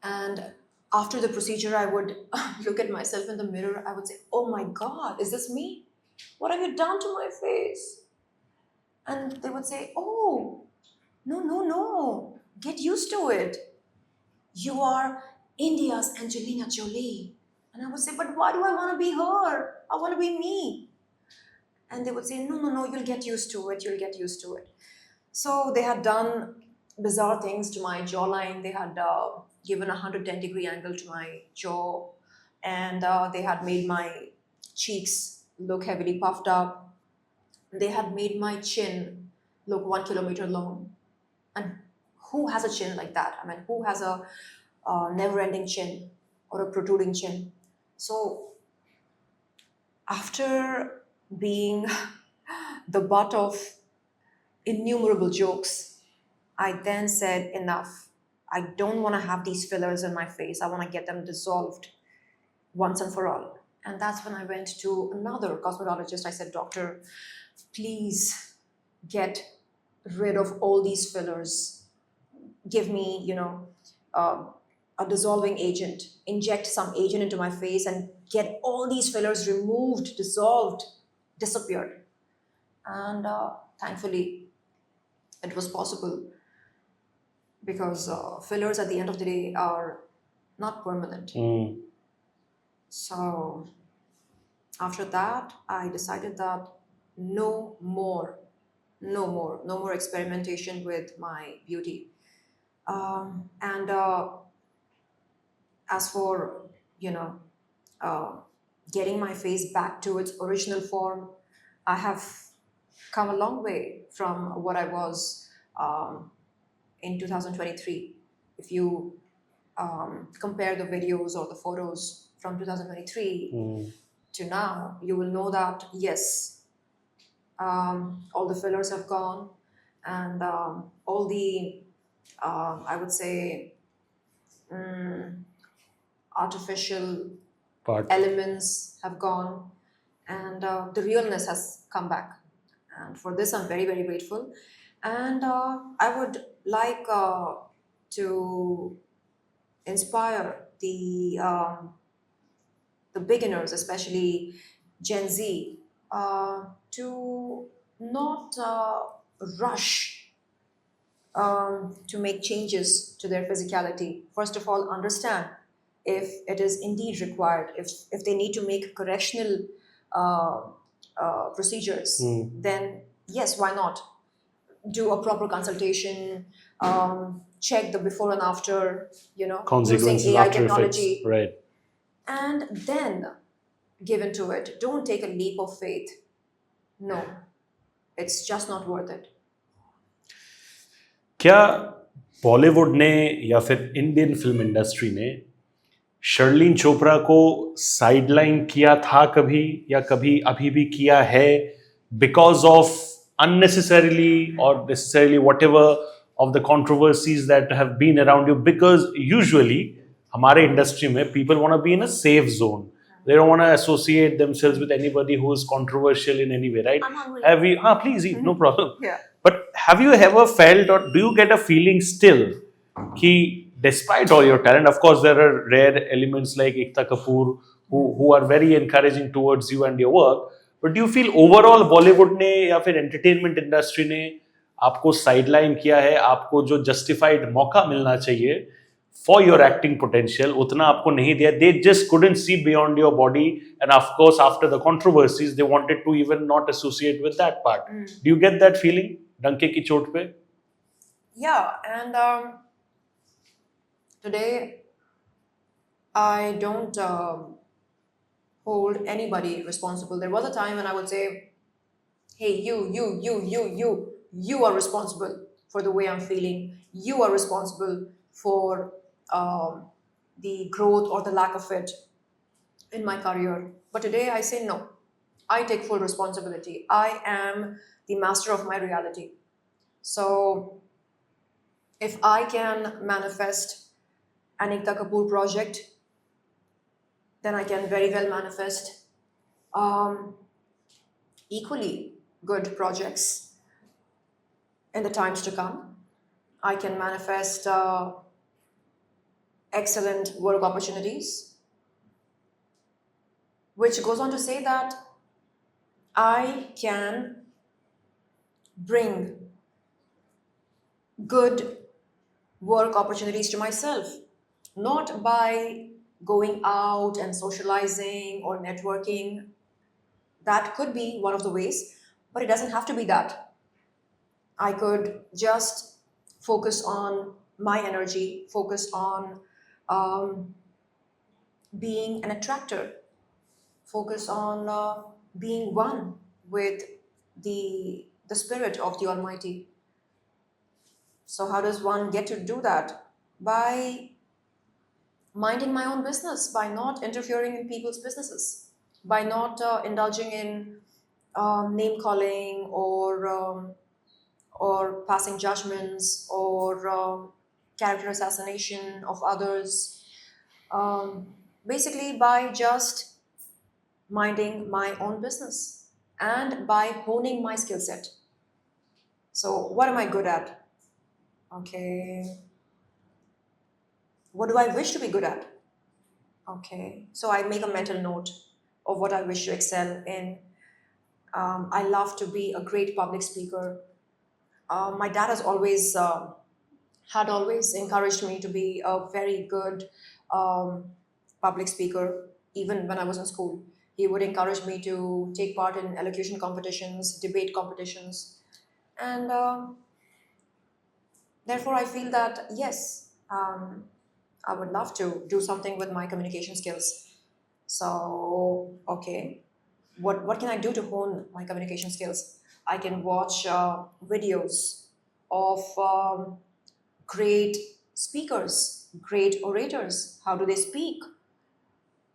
And after the procedure, I would look at myself in the mirror. I would say, oh my God, is this me? What have you done to my face? And they would say, oh, no, no, no, get used to it. You are India's Angelina Jolie. And I would say, but why do I want to be her? I want to be me. And they would say, no, no, no, you'll get used to it. You'll get used to it. So they had done bizarre things to my jawline. They had given a 110-degree angle to my jaw. And they had made my cheeks look heavily puffed up. They had made my chin look 1 kilometer long. And who has a chin like that? I mean, who has a never-ending chin or a protruding chin? So after being the butt of innumerable jokes, I then said, enough. I don't want to have these fillers in my face. I want to get them dissolved once and for all. And that's when I went to another cosmetologist. I said, doctor, please get rid of all these fillers. Give me, a dissolving agent. Inject some agent into my face and get all these fillers removed, dissolved, disappeared. And thankfully, it was possible, because fillers at the end of the day are not permanent. So after that, I decided that no more experimentation with my beauty. And as for, getting my face back to its original form, I have come a long way from what I was in 2023. If you compare the videos or the photos from 2023 to now, you will know that yes, all the fillers have gone, and all the I would say artificial elements have gone, and the realness has come back. And for this, I'm very, very grateful. And I would like to inspire the beginners, especially Gen Z, to not rush to make changes to their physicality. First of all, understand if it is indeed required, if they need to make correctional procedures, then yes, why not? Do a proper consultation, check the before and after, Consequences using AI after technology, effects, right? and then give into it. Don't take a leap of faith. No, it's just not worth it. क्या बॉलीवुड ने या फिर Indian film industry ने शर्लिन चोपड़ा को sideline किया था कभी, या कभी अभी भी किया है, because of unnecessarily or necessarily whatever of the controversies that have been around you? Because usually हमारे इंडस्ट्री में people want to be in a safe zone. They don't want to associate themselves with anybody who is controversial in any way, right? I'm hungry. Have you? Please eat, no problem. Yeah. But have you ever felt, or do you get a feeling still, कि despite all your talent, of course there are rare elements like Ekta Kapoor who are very encouraging towards you and your work, but do you feel overall Bollywood ने या फिर entertainment industry ने आपको sideline किया है, आपको जो justified मौका मिलना चाहिए for your acting potential उतना आपको नहीं दिया? They just couldn't see beyond your body, and of course after the controversies they wanted to even not associate with that part. Do you get that feeling डंके की चोट पे? Yeah, and today I don't hold anybody responsible. There was a time when I would say, hey, you are responsible for the way I'm feeling. You are responsible for um, the growth or the lack of it in my career. But today I say no. I take full responsibility. I am the master of my reality. So if I can manifest an Ekta Kapoor project, then I can very well manifest um, equally good projects in the times to come. I can manifest excellent work opportunities, which goes on to say that I can bring good work opportunities to myself, not by going out and socializing or networking. That could be one of the ways, but it doesn't have to be that. I could just focus on my energy, focus on um, being an attractor, focus on being one with the spirit of the Almighty. So how does one get to do that? By minding my own business, by not interfering in people's businesses, by not indulging in name calling or passing judgments or character assassination of others. Um, Basically, by just minding my own business and by honing my skill set. So, what am I good at? Okay. What do I wish to be good at? Okay. So, I make a mental note of what I wish to excel in. I love to be a great public speaker. My dad has always had always encouraged me to be a very good um, public speaker, even when I was in school. He would encourage me to take part in elocution competitions, debate competitions, and therefore I feel that yes, I would love to do something with my communication skills. So, okay, what can I do to hone my communication skills? I can watch videos of great speakers, great orators. How do they speak?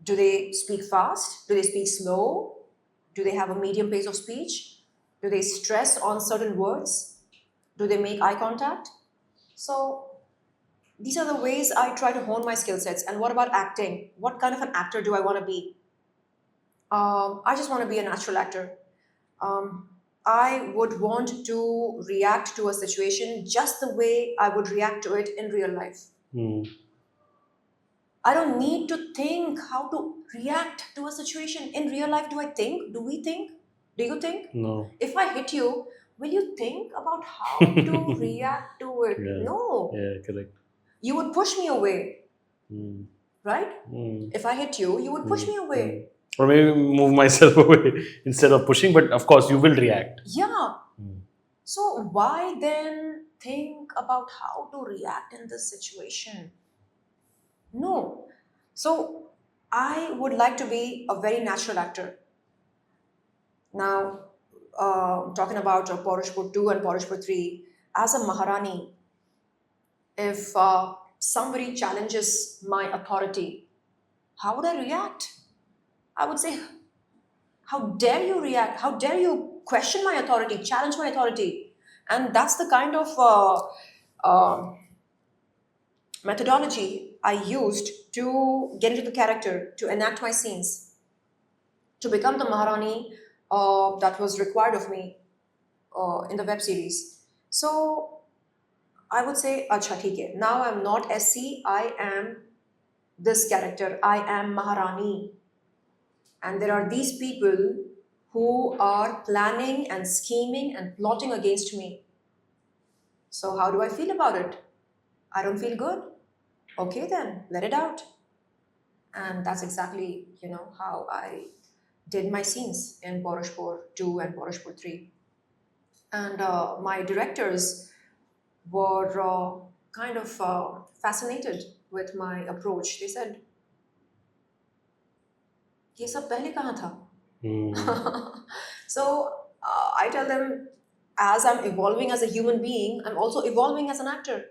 Do they speak fast? Do they speak slow? Do they have a medium pace of speech? Do they stress on certain words? Do they make eye contact? So these are the ways I try to hone my skill sets. And what about acting? What kind of an actor do I want to be? I just want to be a natural actor. Um, I would want to react to a situation just the way I would react to it in real life. Hmm. I don't need to think how to react to a situation. In real life, do I think? Do we think? Do you think? No. If I hit you, will you think about how to react to it? Yeah. No. Yeah. Correct. You would push me away, Hmm. right? Hmm. If I hit you, you would push me Hmm. away. Or maybe move myself away instead of pushing. But of course, you will react. Yeah. Hmm. So why then think about how to react in this situation? No. So I would like to be a very natural actor. Now, talking about Porishpur 2 and Porishpur 3, as a Maharani, if somebody challenges my authority, how would I react? I would say, how dare you react? How dare you question my authority, challenge my authority? And that's the kind of uh, methodology I used to get into the character, to enact my scenes, to become the Maharani that was required of me in the web series. So I would say, acha, theek hai. Now I'm not SC, I am this character, I am Maharani. And there are these people who are planning and scheming and plotting against me. So how do I feel about it? I don't feel good. Okay, then let it out. And that's exactly, how I did my scenes in Porishpur 2 and Porishpur 3. And my directors were kind of fascinated with my approach. They said, ये सब पहले कहाँ था? Hmm. So I tell them, as I'm evolving as a human being, I'm also evolving as an actor.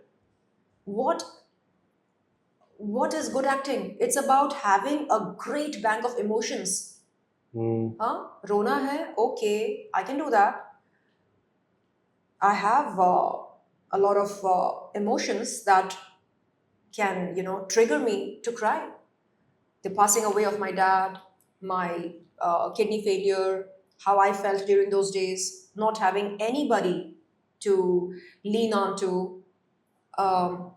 What is good acting? It's about having a great bank of emotions. Hmm. Rona hai, okay, I can do that. I have a lot of emotions that can, trigger me to cry. The passing away of my dad, my kidney failure, how I felt during those days, not having anybody to lean on to, um,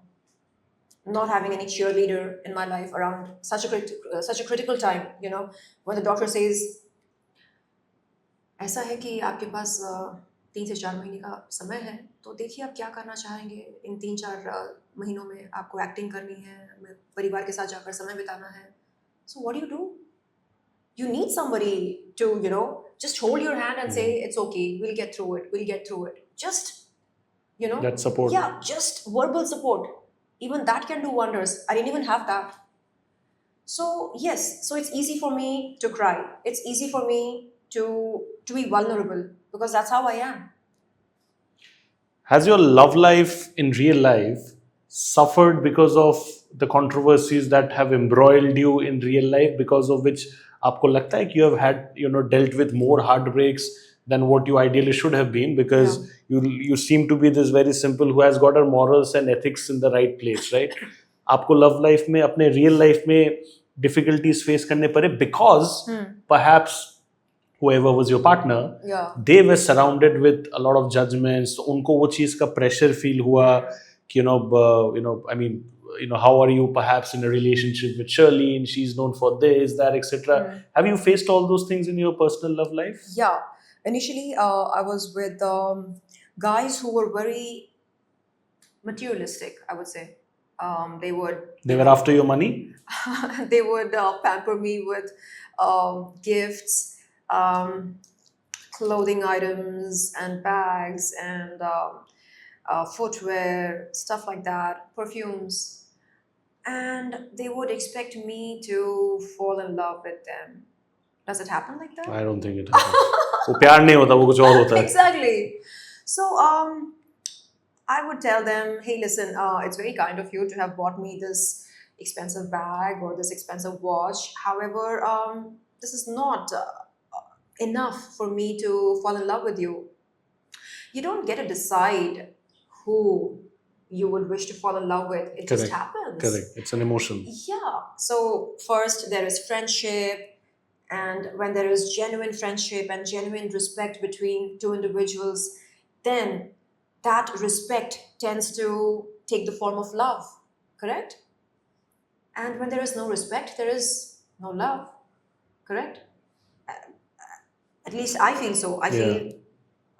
not having any cheerleader in my life around such a critical time, when the doctor says, ऐसा है कि आपके पास 3 से 4 महीने का समय है, तो देखिए आप क्या करना चाहेंगे इन 3-4 महीनों में। आपको एक्टिंग करनी है, परिवार के साथ जाकर समय बिताना है। So what do? You need somebody to, just hold your hand and say, it's okay, we'll get through it. Just, That support. Yeah, just verbal support. Even that can do wonders. I didn't even have that. So yes, so it's easy for me to cry. It's easy for me to be vulnerable because that's how I am. Has your love life in real life suffered because of the controversies that have embroiled you in real life, because of which आपको लगता है कि you have had, dealt with more heartbreaks than what you ideally should have been, because you seem to be this very simple who has got her morals and ethics in the right place, right? आपको love life में, अपने real life में difficulties face करने पड़े because perhaps whoever was your partner, they were surrounded with a lot of judgments. तो उनको वो चीज का pressure feel हुआ कि I mean, how are you perhaps in a relationship with Sherlyn? She's known for this, that, etc. Have you faced all those things in your personal love life? Yeah. Initially, I was with guys who were very materialistic, I would say. They were after your money? They would pamper me with gifts, clothing items and bags and footwear, stuff like that, perfumes. And they would expect me to fall in love with them. Does it happen like that? I don't think it happens. वो प्यार नहीं होता, वो कुछ और होता है. Exactly. So I would tell them, hey, listen, it's very kind of you to have bought me this expensive bag or this expensive watch. However, this is not enough for me to fall in love with you. You don't get to decide who you would wish to fall in love with. It just happens. Correct. It's an emotion. Yeah. So first there is friendship, and when there is genuine friendship and genuine respect between two individuals, then that respect tends to take the form of love. Correct? And when there is no respect, there is no love. Correct? At least I feel so. I feel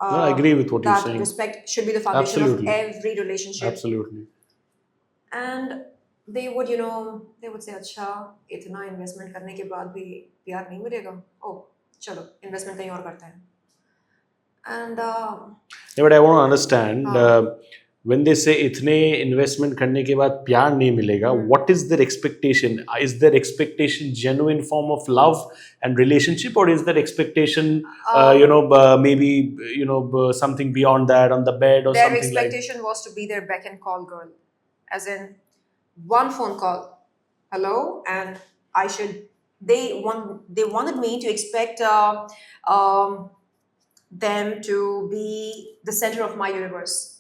no, I agree with what you're that saying. respect should be the foundation of every relationship. Absolutely. And they would, they would say, अच्छा, इतना investment करने के बाद भी प्यार नहीं मिलेगा? Oh, चलो, investment कहीं और करते हैं. And yeah, but I want to understand, when they say इतने investment करने के बाद प्यार नहीं मिलेगा, what is their expectation? Is their expectation genuine form of love and relationship, or is their expectation, maybe something beyond that, on the bed or something like? Their expectation was to be their beck and call girl, as in one phone call, hello, and they wanted me to expect them to be the center of my universe.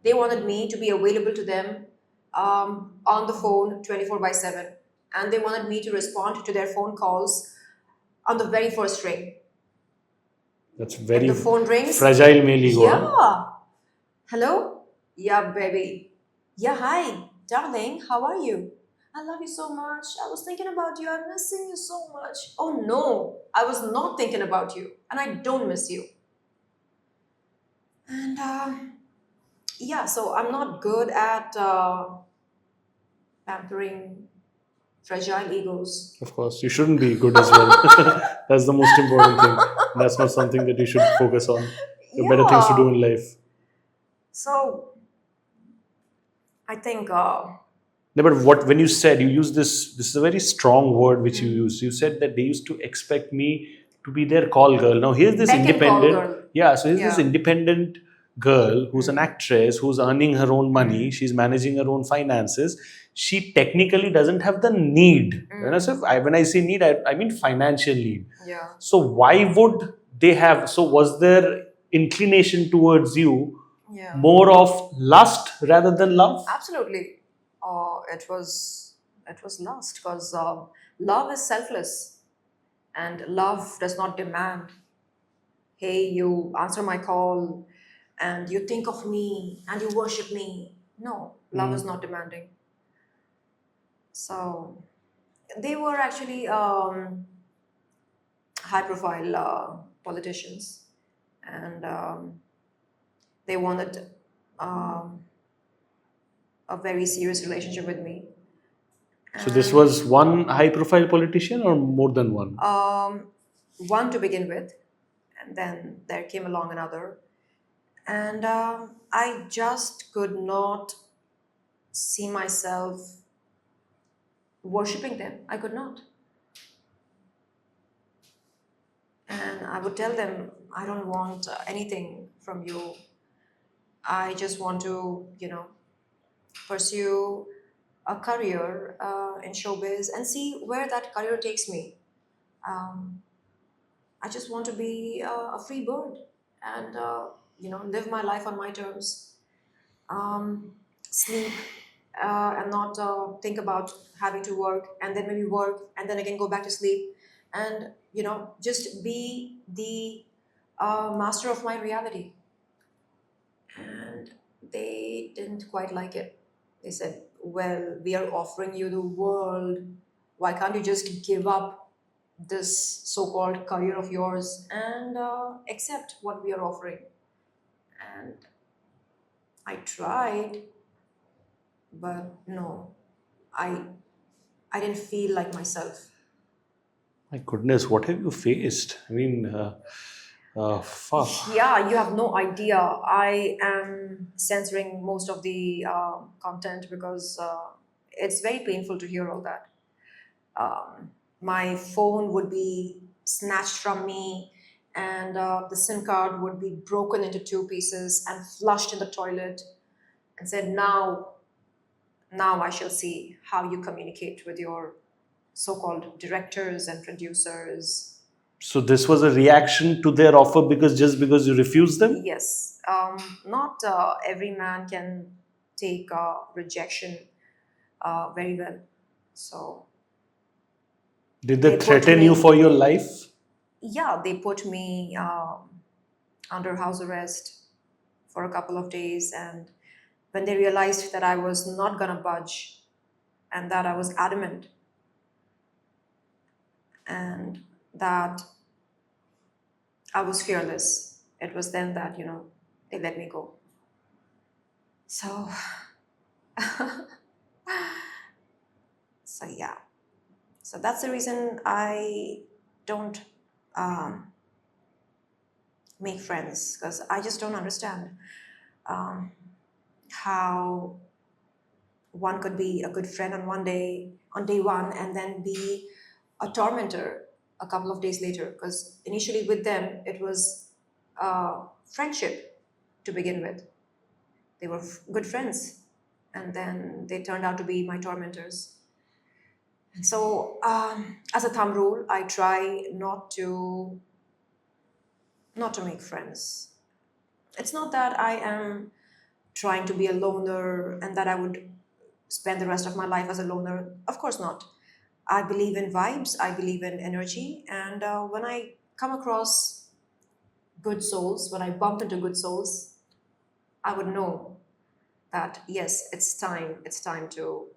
They wanted me to be available to them on the phone 24/7, and they wanted me to respond to their phone calls on the very first ring. That's very the phone rings, fragile male ego. Yeah. Hello? Yeah, baby. Yeah, hi, darling. How are you? I love you so much. I was thinking about you. I'm missing you so much. Oh no, I was not thinking about you, and I don't miss you. And yeah, so I'm not good at pampering fragile egos. Of course, you shouldn't be good as well. That's the most important thing. That's not something that you should focus on. There are better things to do in life. So I think No, but what when you said you used this is a very strong word which you used. You said that they used to expect me to be their call girl. Now here's this Beck and call independent, girl. yeah. So here's this Yeah. independent girl who's an actress who's earning her own money. She's managing her own finances. She technically doesn't have the need. You know, so when I say need, I mean financial need. Yeah. So why would they have? So was there inclination towards you Yeah. more of lust rather than love? Absolutely. It was lust because love is selfless and love does not demand. Hey, you answer my call and you think of me and you worship me. No, love is not demanding. So they were actually high profile politicians and they wanted a very serious relationship with me. So this was one high-profile politician or more than one? One to begin with, and then there came along another. And I just could not see myself worshipping them. I could not. And I would tell them, I don't want anything from you. I just want to, pursue a career in showbiz and see where that career takes me. I just want to be a free bird and live my life on my terms. Sleep and not think about having to work and then maybe work and then again go back to sleep and just be the master of my reality. And they didn't quite like it. They said, well, we are offering you the world. Why can't you just give up this so-called career of yours and accept what we are offering? And I tried, but no, I didn't feel like myself. My goodness, what have you faced? I mean, fuck. Yeah, you have no idea. I am censoring most of the content because it's very painful to hear all that. My phone would be snatched from me, and the SIM card would be broken into two pieces and flushed in the toilet, and said, now I shall see how you communicate with your so-called directors and producers. So this was a reaction to their offer because you refused them? Yes, not every man can take rejection very well. So Did they They put threaten me- you for your life? yeah, they put me under house arrest for a couple of days, and when they realized that I was not gonna budge and that I was adamant and that I was fearless, it was then that they let me go. So so yeah, so that's the reason I don't make friends, because I just don't understand how one could be a good friend on day one, and then be a tormentor a couple of days later. Because initially with them, it was friendship to begin with. They were good friends, and then they turned out to be my tormentors. And so, as a thumb rule, I try not to make friends. It's not that I am trying to be a loner and that I would spend the rest of my life as a loner. Of course not. I believe in vibes, I believe in energy, and when I come across good souls, when I bump into good souls, I would know that yes, it's time to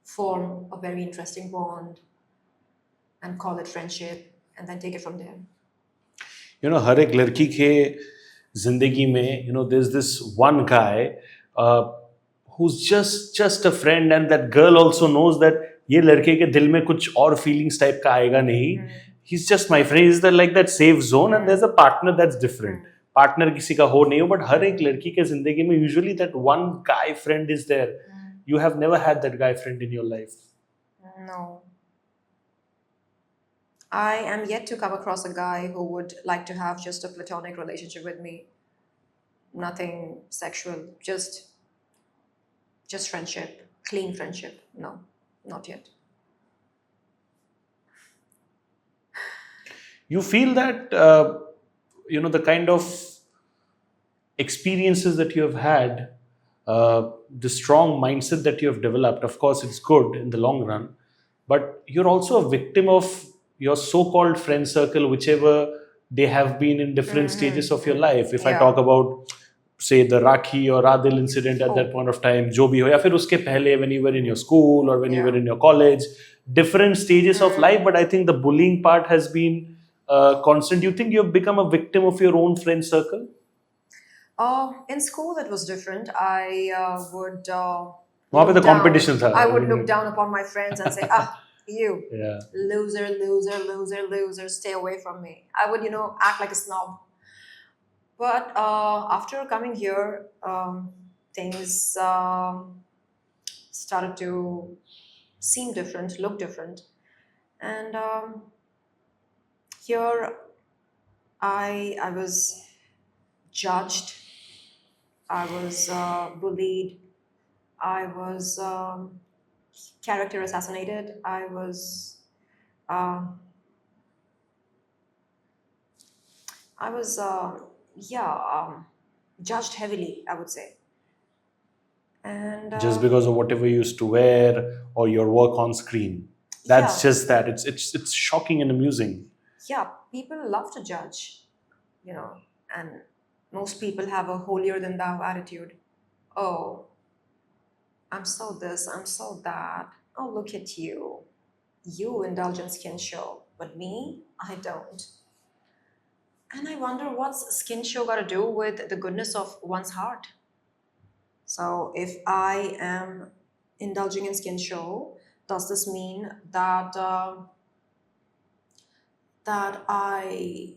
form a very interesting bond and call it friendship and then take it from there. हर एक लड़की के जिंदगी में there's this one guy who's just a friend, and that girl also knows that ये लड़के के दिल में कुछ और feelings type का आएगा नहीं. He's just my friend. He's like that safe zone, and there's a partner that's different. Partner किसी का हो नहीं हो, but हर एक लड़की के जिंदगी में usually that one guy friend is there. you have never had that guy friend in your life? No. I am yet to come across a guy who would like to have just a platonic relationship with me. Nothing sexual, just friendship, clean friendship. No, not yet. You feel that, the kind of experiences that you have had, the strong mindset that you have developed, of course, it's good in the long run, but you're also a victim of your so-called friend circle, whichever they have been in different stages of your life. If I talk about, say, the Rakhi or Adil incident at that point of time, jo bhi ho, ya fir uske pehle when you were in your school or when you were in your college, different stages of life, but I think the bullying part has been constant. You think you've become a victim of your own friend circle? In school, it was different. I would वहाँ पे look तो down. competition था. I would look down upon my friends and say, you, Yeah. loser, loser, loser, loser, stay away from me. I would, act like a snob. But after coming here, things started to seem different, look different. And here I was judged, I was bullied, I was character assassinated, I was judged heavily, I would say. And Just because of whatever you used to wear or your work on screen. That's just that. It's shocking and amusing. Yeah, people love to judge, and most people have a holier than thou attitude. Oh, I'm so this, I'm so that. Oh, look at you. You indulge in skin show, but me, I don't. And I wonder what's skin show got to do with the goodness of one's heart. So if I am indulging in skin show, does this mean that that I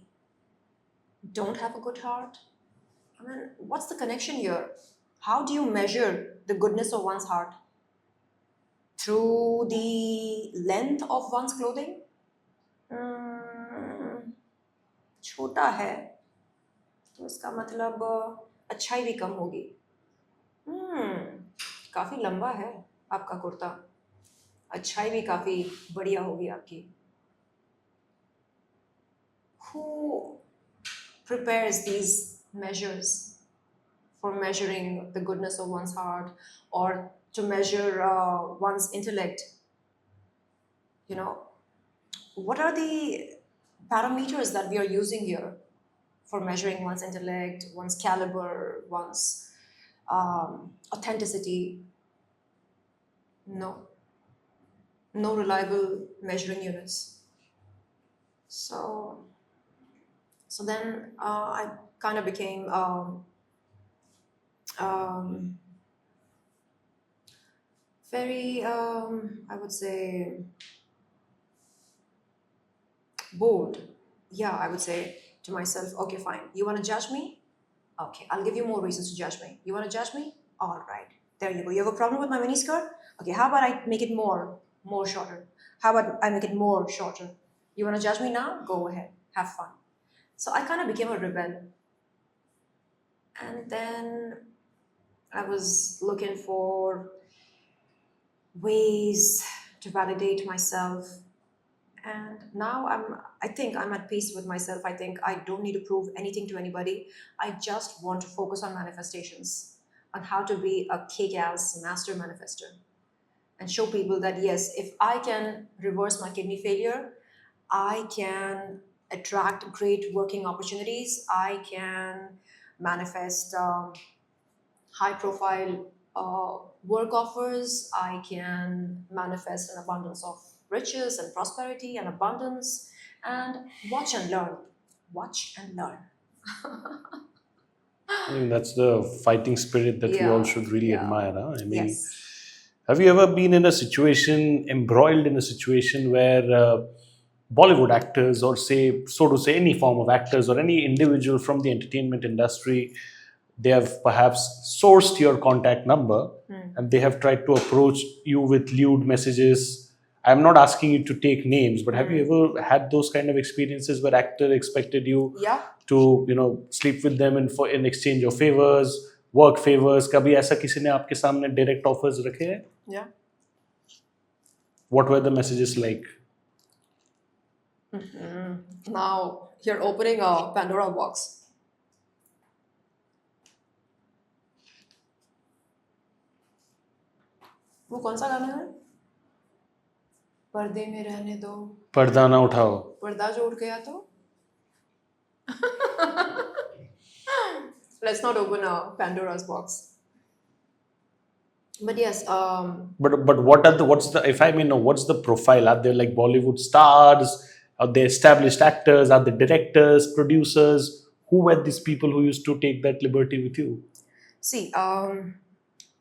don't have a good heart? I mean, what's the connection here? How do you measure the goodness of one's heart? Through the length of one's clothing? छोटा है तो इसका मतलब अच्छाई भी कम होगी. काफी लंबा है आपका कुर्ता, अच्छाई भी काफी बढ़िया होगी आपकी. Who prepares these measures for measuring the goodness of one's heart or to measure one's intellect? What are the parameters that we are using here for measuring one's intellect, one's caliber, one's authenticity? No reliable measuring units. So then I kind of became very, I would say, bold. Yeah, I would say to myself, okay, fine. You want to judge me? Okay, I'll give you more reasons to judge me. You want to judge me? All right, there you go. You have a problem with my miniskirt? Okay, how about I make it more shorter? How about I make it more shorter? You want to judge me now? Go ahead, have fun. So I kind of became a rebel. And then I was looking for ways to validate myself. And now I think I'm at peace with myself. I think I don't need to prove anything to anybody. I just want to focus on manifestations, on how to be a kick-ass master manifester and show people that yes, if I can reverse my kidney failure, I can attract great working opportunities. I can manifest high-profile work offers. I can manifest an abundance of riches and prosperity and abundance, and watch and learn. Watch and learn. I mean, that's the fighting spirit that we all should really admire. Huh? I mean, Yes. have you ever been in a situation, embroiled in a situation where Bollywood actors, or say, so to say, any form of actors or any individual from the entertainment industry, they have perhaps sourced your contact number and they have tried to approach you with lewd messages. I'm not asking you to take names, but have you ever had those kind of experiences where actor expected you Yeah. to, sleep with them in exchange of favors, work favors? कभी ऐसा किसी ने आपके सामने direct offers रखे हैं? Yeah. What were the messages like? Now you're opening a Pandora box. वो कौन सा गाना है? पर्दे में रहने दो, पर्दा ना उठाओ. पर्दा जो उठ गया तो? Let's not open a Pandora's box. But yes, But what's the, if I may know, what's the profile? Are they like Bollywood stars? Are they established actors? Are they directors, producers? Who were these people who used to take that liberty with you? see,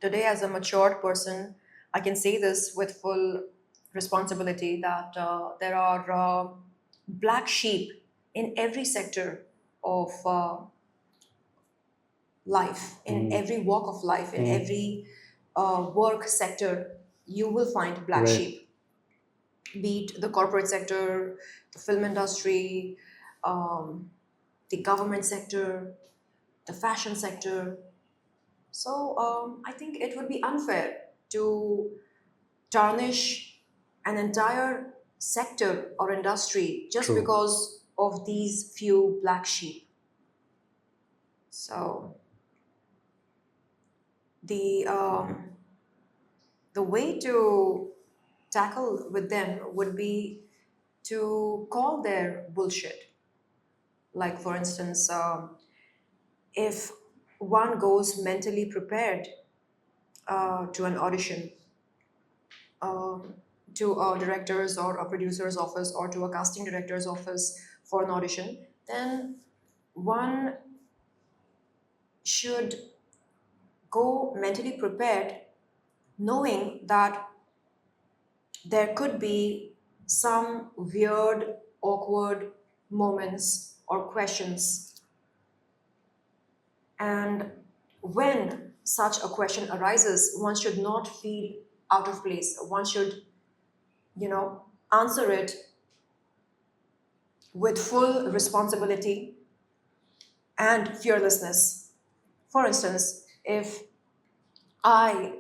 today as a matured person, I can say this with full responsibility that there are black sheep in every sector of life, in every walk of life, in every work sector. You will find black Right. sheep, be it the corporate sector, the film industry, the government sector, the fashion sector. So I think it would be unfair to tarnish an entire sector or industry just True. because of these few black sheep. So the way to tackle with them would be to call their bullshit. Like for instance, if one goes mentally prepared to an audition, to a director's or a producer's office or to a casting director's office for an audition, then one should go mentally prepared, knowing that there could be some weird, awkward moments or questions. And when such a question arises, one should not feel out of place. One should, answer it with full responsibility and fearlessness. For instance, if I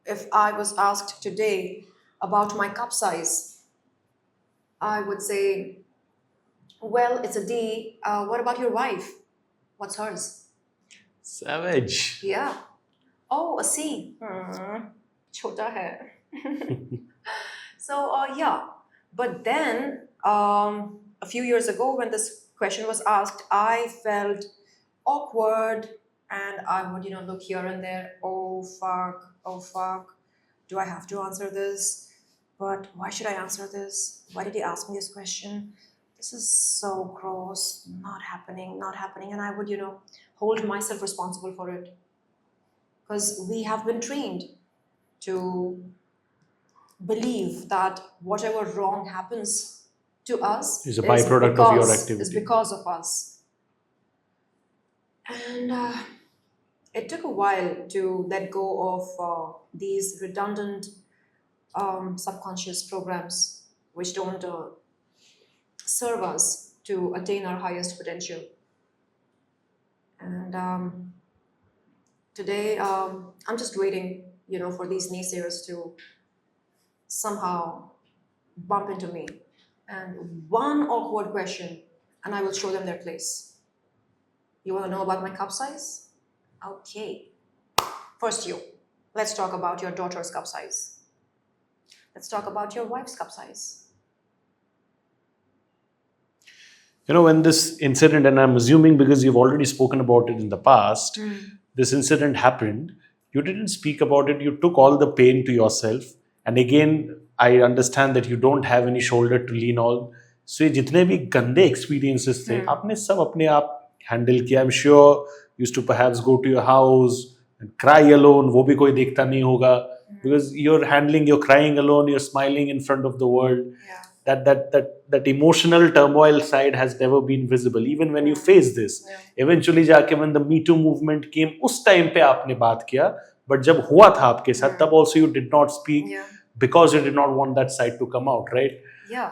was asked today about my cup size, I would say, well, it's a D. What about your wife? What's hers? Savage. Yeah. Oh, a C. Chota hai. So, yeah. But then, a few years ago, when this question was asked, I felt awkward and I would, look here and there. Oh, fuck. Do I have to answer this? But why should I answer this? Why did he ask me this question? This is so gross. Not happening. And I would, hold myself responsible for it. Because we have been trained to believe that whatever wrong happens to us Is a byproduct of your activity. is because of us. And it took a while to let go of these redundant subconscious programs which don't serve us to attain our highest potential. And today, I'm just waiting, for these naysayers to somehow bump into me. And one awkward question, and I will show them their place. You want to know about my cup size? Okay. First you. Let's talk about your daughter's cup size. Let's talk about your wife's cup size. When this incident, and I'm assuming because you've already spoken about it in the past, this incident happened, you didn't speak about it, you took all the pain to yourself. And again, I understand that you don't have any shoulder to lean on. So, जितने भी गंदे experiences थे, आपने सब अपने आप handle किया. I'm sure you used to perhaps go to your house and cry alone. वो भी कोई देखता नहीं होगा. Because you're crying alone, you're smiling in front of the world. Yeah. That emotional turmoil side has never been visible, even when you face this. Yeah. Eventually, जाके when the Me Too movement came, उस time पे आपने बात किया. but जब हुआ था आपके साथ, तब also you did not speak Yeah. because you did not want that side to come out, right? Yeah.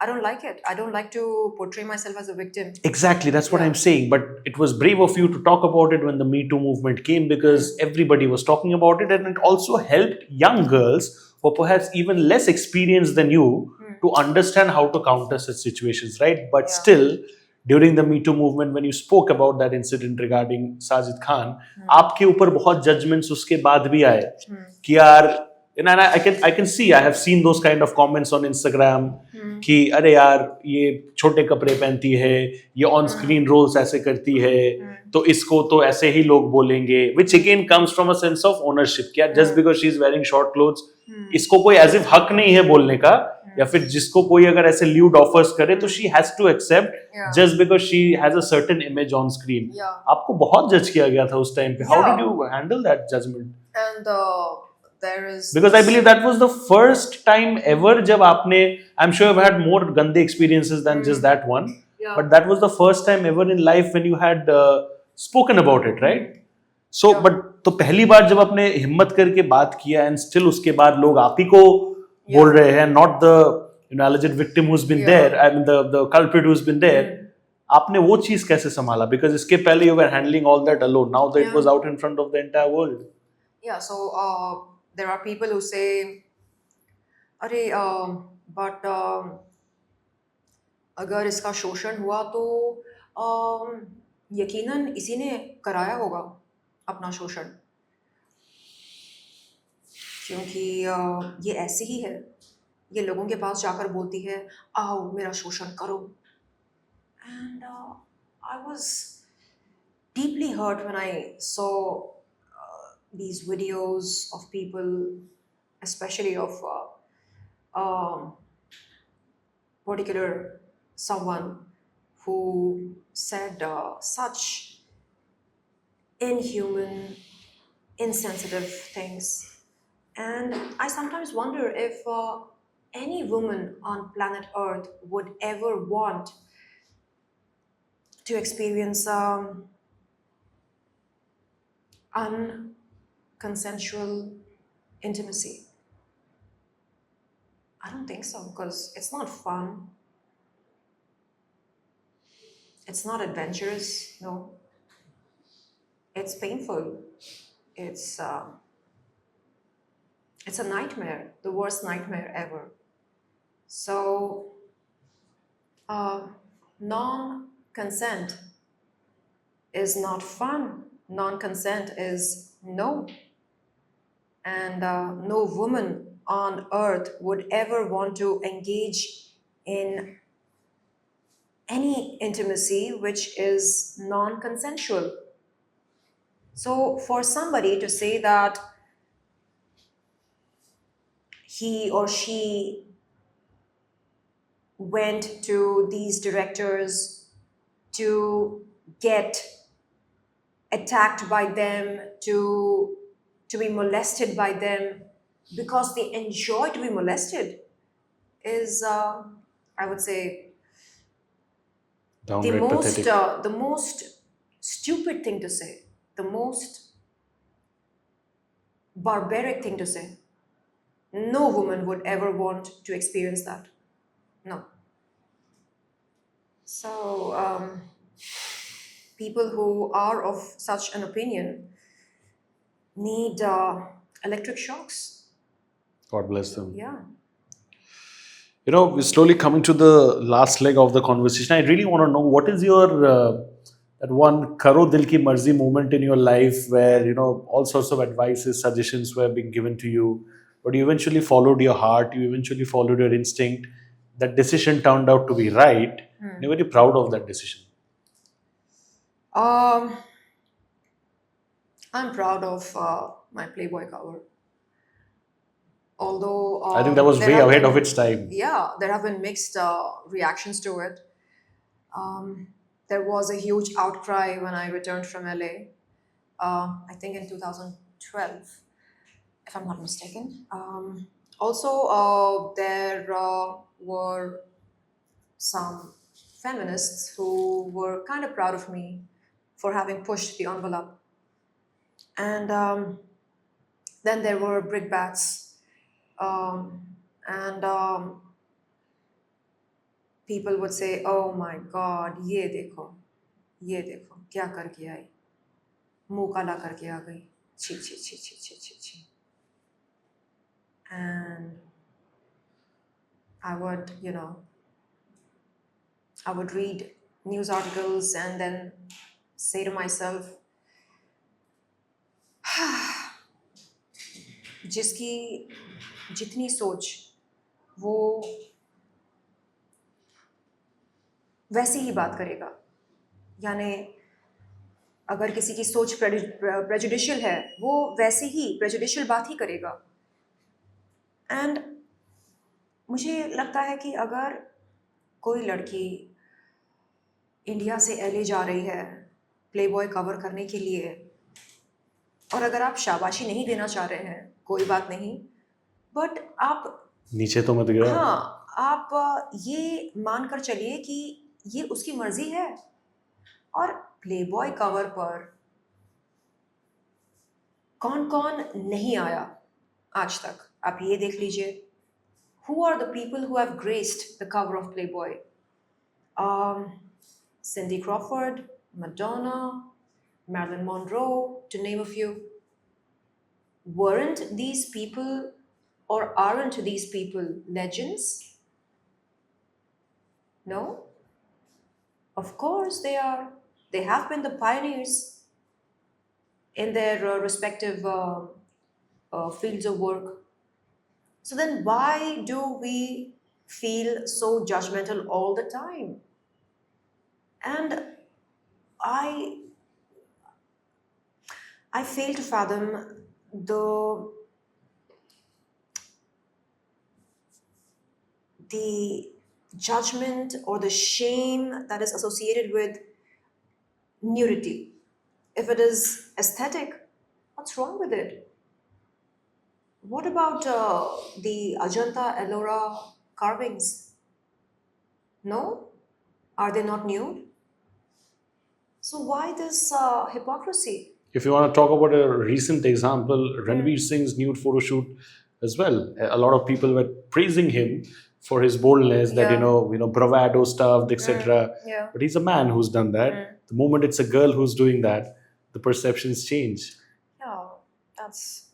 I don't like it. I don't like to portray myself as a victim. Exactly, that's what Yeah. I'm saying. But it was brave of you to talk about it when the Me Too movement came, because everybody was talking about it, and it also helped young girls who are perhaps even less experienced than you to understand how to counter such situations, right? But Yeah. still, during the Me Too movement, when you spoke about that incident regarding Sajid Khan, आपके ऊपर बहुत judgments उसके बाद भी आए कि यार, and I can see, I have seen those kind of comments on Instagram कि अरे यार ये छोटे कपड़े पहनती है, ये ऑन स्क्रीन रोल्स ऐसे करती है, तो इसको तो ऐसे ही लोग बोलेंगे, which again comes from a sense of ownership, क्या just because she is wearing short clothes इसको कोई as if हक नहीं है बोलने का, या फिर जिसको कोई अगर ऐसे lewd offers करे तो she has to accept just because she has a certain image on screen. आपको बहुत जज किया गया था उस टाइम पे. How did you handle that judgment? And there is, Because I believe that was the first time ever जब आपने, I'm sure you've had more गंदे experiences than just that one, but that was the first time ever in life when you had spoken about it, right? So but तो पहली बार जब आपने हिम्मत करके बात किया and still उसके बाद लोग आप ही को बोल रहे हैं, not the alleged victim who's been there, I mean the culprit who's been there, आपने वो चीज कैसे संभाला? Because इसके पहले you were handling all that alone, now that it was out in front of the entire world. Yeah, so there are people who say, अरे but अगर इसका शोषण हुआ तो यकीनन इसी ने कराया होगा अपना शोषण, क्योंकि ये ऐसी ही है, ये लोगों के पास जाकर बोलती है आओ मेरा शोषण करो. And I was deeply hurt when I saw these videos of people, especially of particular someone who said such inhuman, insensitive things. And I sometimes wonder if any woman on planet Earth would ever want to experience unconsensual intimacy. I don't think so, because it's not fun. It's not adventurous, no. It's painful. It's a nightmare, the worst nightmare ever. So, non-consent is not fun. Non-consent is no. And no woman on earth would ever want to engage in any intimacy which is non-consensual. So for somebody to say that he or she went to these directors to get attacked by them, to be molested by them because they enjoy to be molested is, I would say, the most stupid thing to say, the most barbaric thing to say. No woman would ever want to experience that. No. So people who are of such an opinion need electric shocks. God bless them. Yeah. You know, we're slowly coming to the last leg of the conversation. I really want to know, what is your that one karo dil ki marzi moment in your life where, you know, all sorts of advices, suggestions were being given to you, but you eventually followed your heart, you eventually followed your instinct, that decision turned out to be right, and you're very proud of that decision? I'm proud of my Playboy cover. Although I think that was way ahead of its time. Yeah, there have been mixed reactions to it. There was a huge outcry when I returned from LA. I think in 2012, if I'm not mistaken. Also, there were some feminists who were kind of proud of me for having pushed the envelope. And Then there were brickbats, and people would say, "Oh my God, ये देखो, क्या करके आई, मुंह काला करके आ गई, छी छी छी छी छी छी छी." And I would, I would read news articles and then say to myself, जिसकी जितनी सोच वो वैसी ही बात करेगा. यानी अगर किसी की सोच प्रेजुडिशियल है, वो वैसी ही प्रेजुडिशियल बात ही करेगा. एंड मुझे लगता है कि अगर कोई लड़की इंडिया से LA जा रही है प्लेबॉय कवर करने के लिए, और अगर आप शाबाशी नहीं देना चाह रहे हैं, कोई बात नहीं, बट आप नीचे तो मत गिरा. हाँ, आप ये मानकर चलिए कि ये उसकी मर्जी है. और प्लेबॉय कवर पर कौन कौन नहीं आया आज तक, आप ये देख लीजिए. Who are the people who have graced the cover of Playboy? Cindy Crawford, Madonna, Marilyn Monroe, to name a few. Weren't these people, or aren't these people, legends? No? Of course they are. They have been the pioneers in their respective fields of work. So then why do we feel so judgmental all the time? And I fail to fathom the judgment or the shame that is associated with nudity. If it is aesthetic, what's wrong with it? What about the Ajanta Ellora carvings? No? Are they not nude? So why this hypocrisy? If you want to talk about a recent example, Ranveer Singh's nude photo shoot as well. A lot of people were praising him for his boldness, that Yeah. bravado stuff, etc. Yeah. But he's a man who's done that. The moment it's a girl who's doing that, the perceptions change. Yeah, that's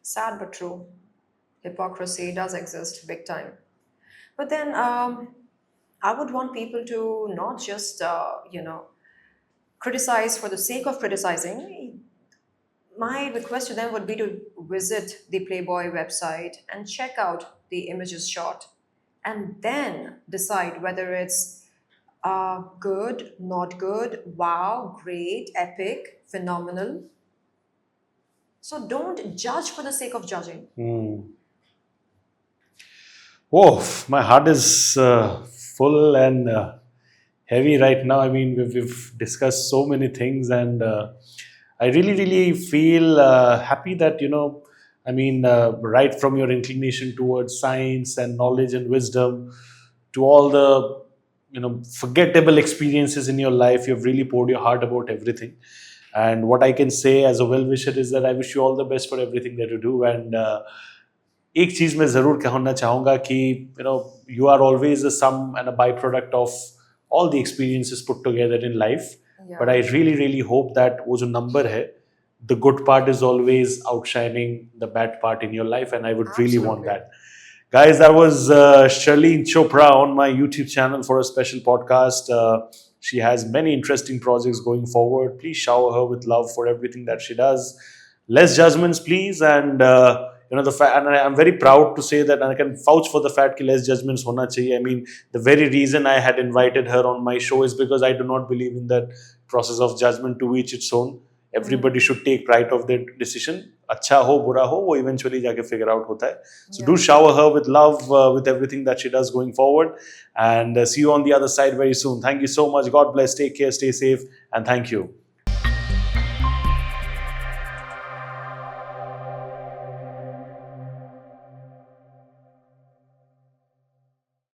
sad but true. Hypocrisy does exist big time. But then I would want people to not just, criticize for the sake of criticizing. My request to them would be to visit the Playboy website and check out the images shot, and then decide whether it's good, not good, wow, great, epic, phenomenal. So don't judge for the sake of judging. Whoa, my heart is full and heavy right now. I mean, we've discussed so many things, and I really feel happy that, right from your inclination towards science and knowledge and wisdom to all the, forgettable experiences in your life, you've really poured your heart about everything. And what I can say as a well-wisher is that I wish you all the best for everything that you do. And एक चीज मैं जरूर कहना चाहूँगा कि you are always a sum and a byproduct of all the experiences put together in life. Yeah. But I really hope that वो जो number है, the good part is always outshining the bad part in your life, and I would really want that. Guys, that was Sherlyn Chopra on my YouTube channel for a special podcast. She has many interesting projects going forward. Please shower her with love for everything that she does. Less judgments, please. And and I'm very proud to say that, and I can vouch for the fact that less judgments hona chahiye. I mean, the very reason I had invited her on my show is because I do not believe in that process of judgment to each its own. Everybody should take pride of their decision. अच्छा हो बुरा हो, वो eventually जाके figure out होता है. So do shower her with love, with everything that she does going forward, and see you on the other side very soon. Thank you so much. God bless. Take care. Stay safe, and thank you.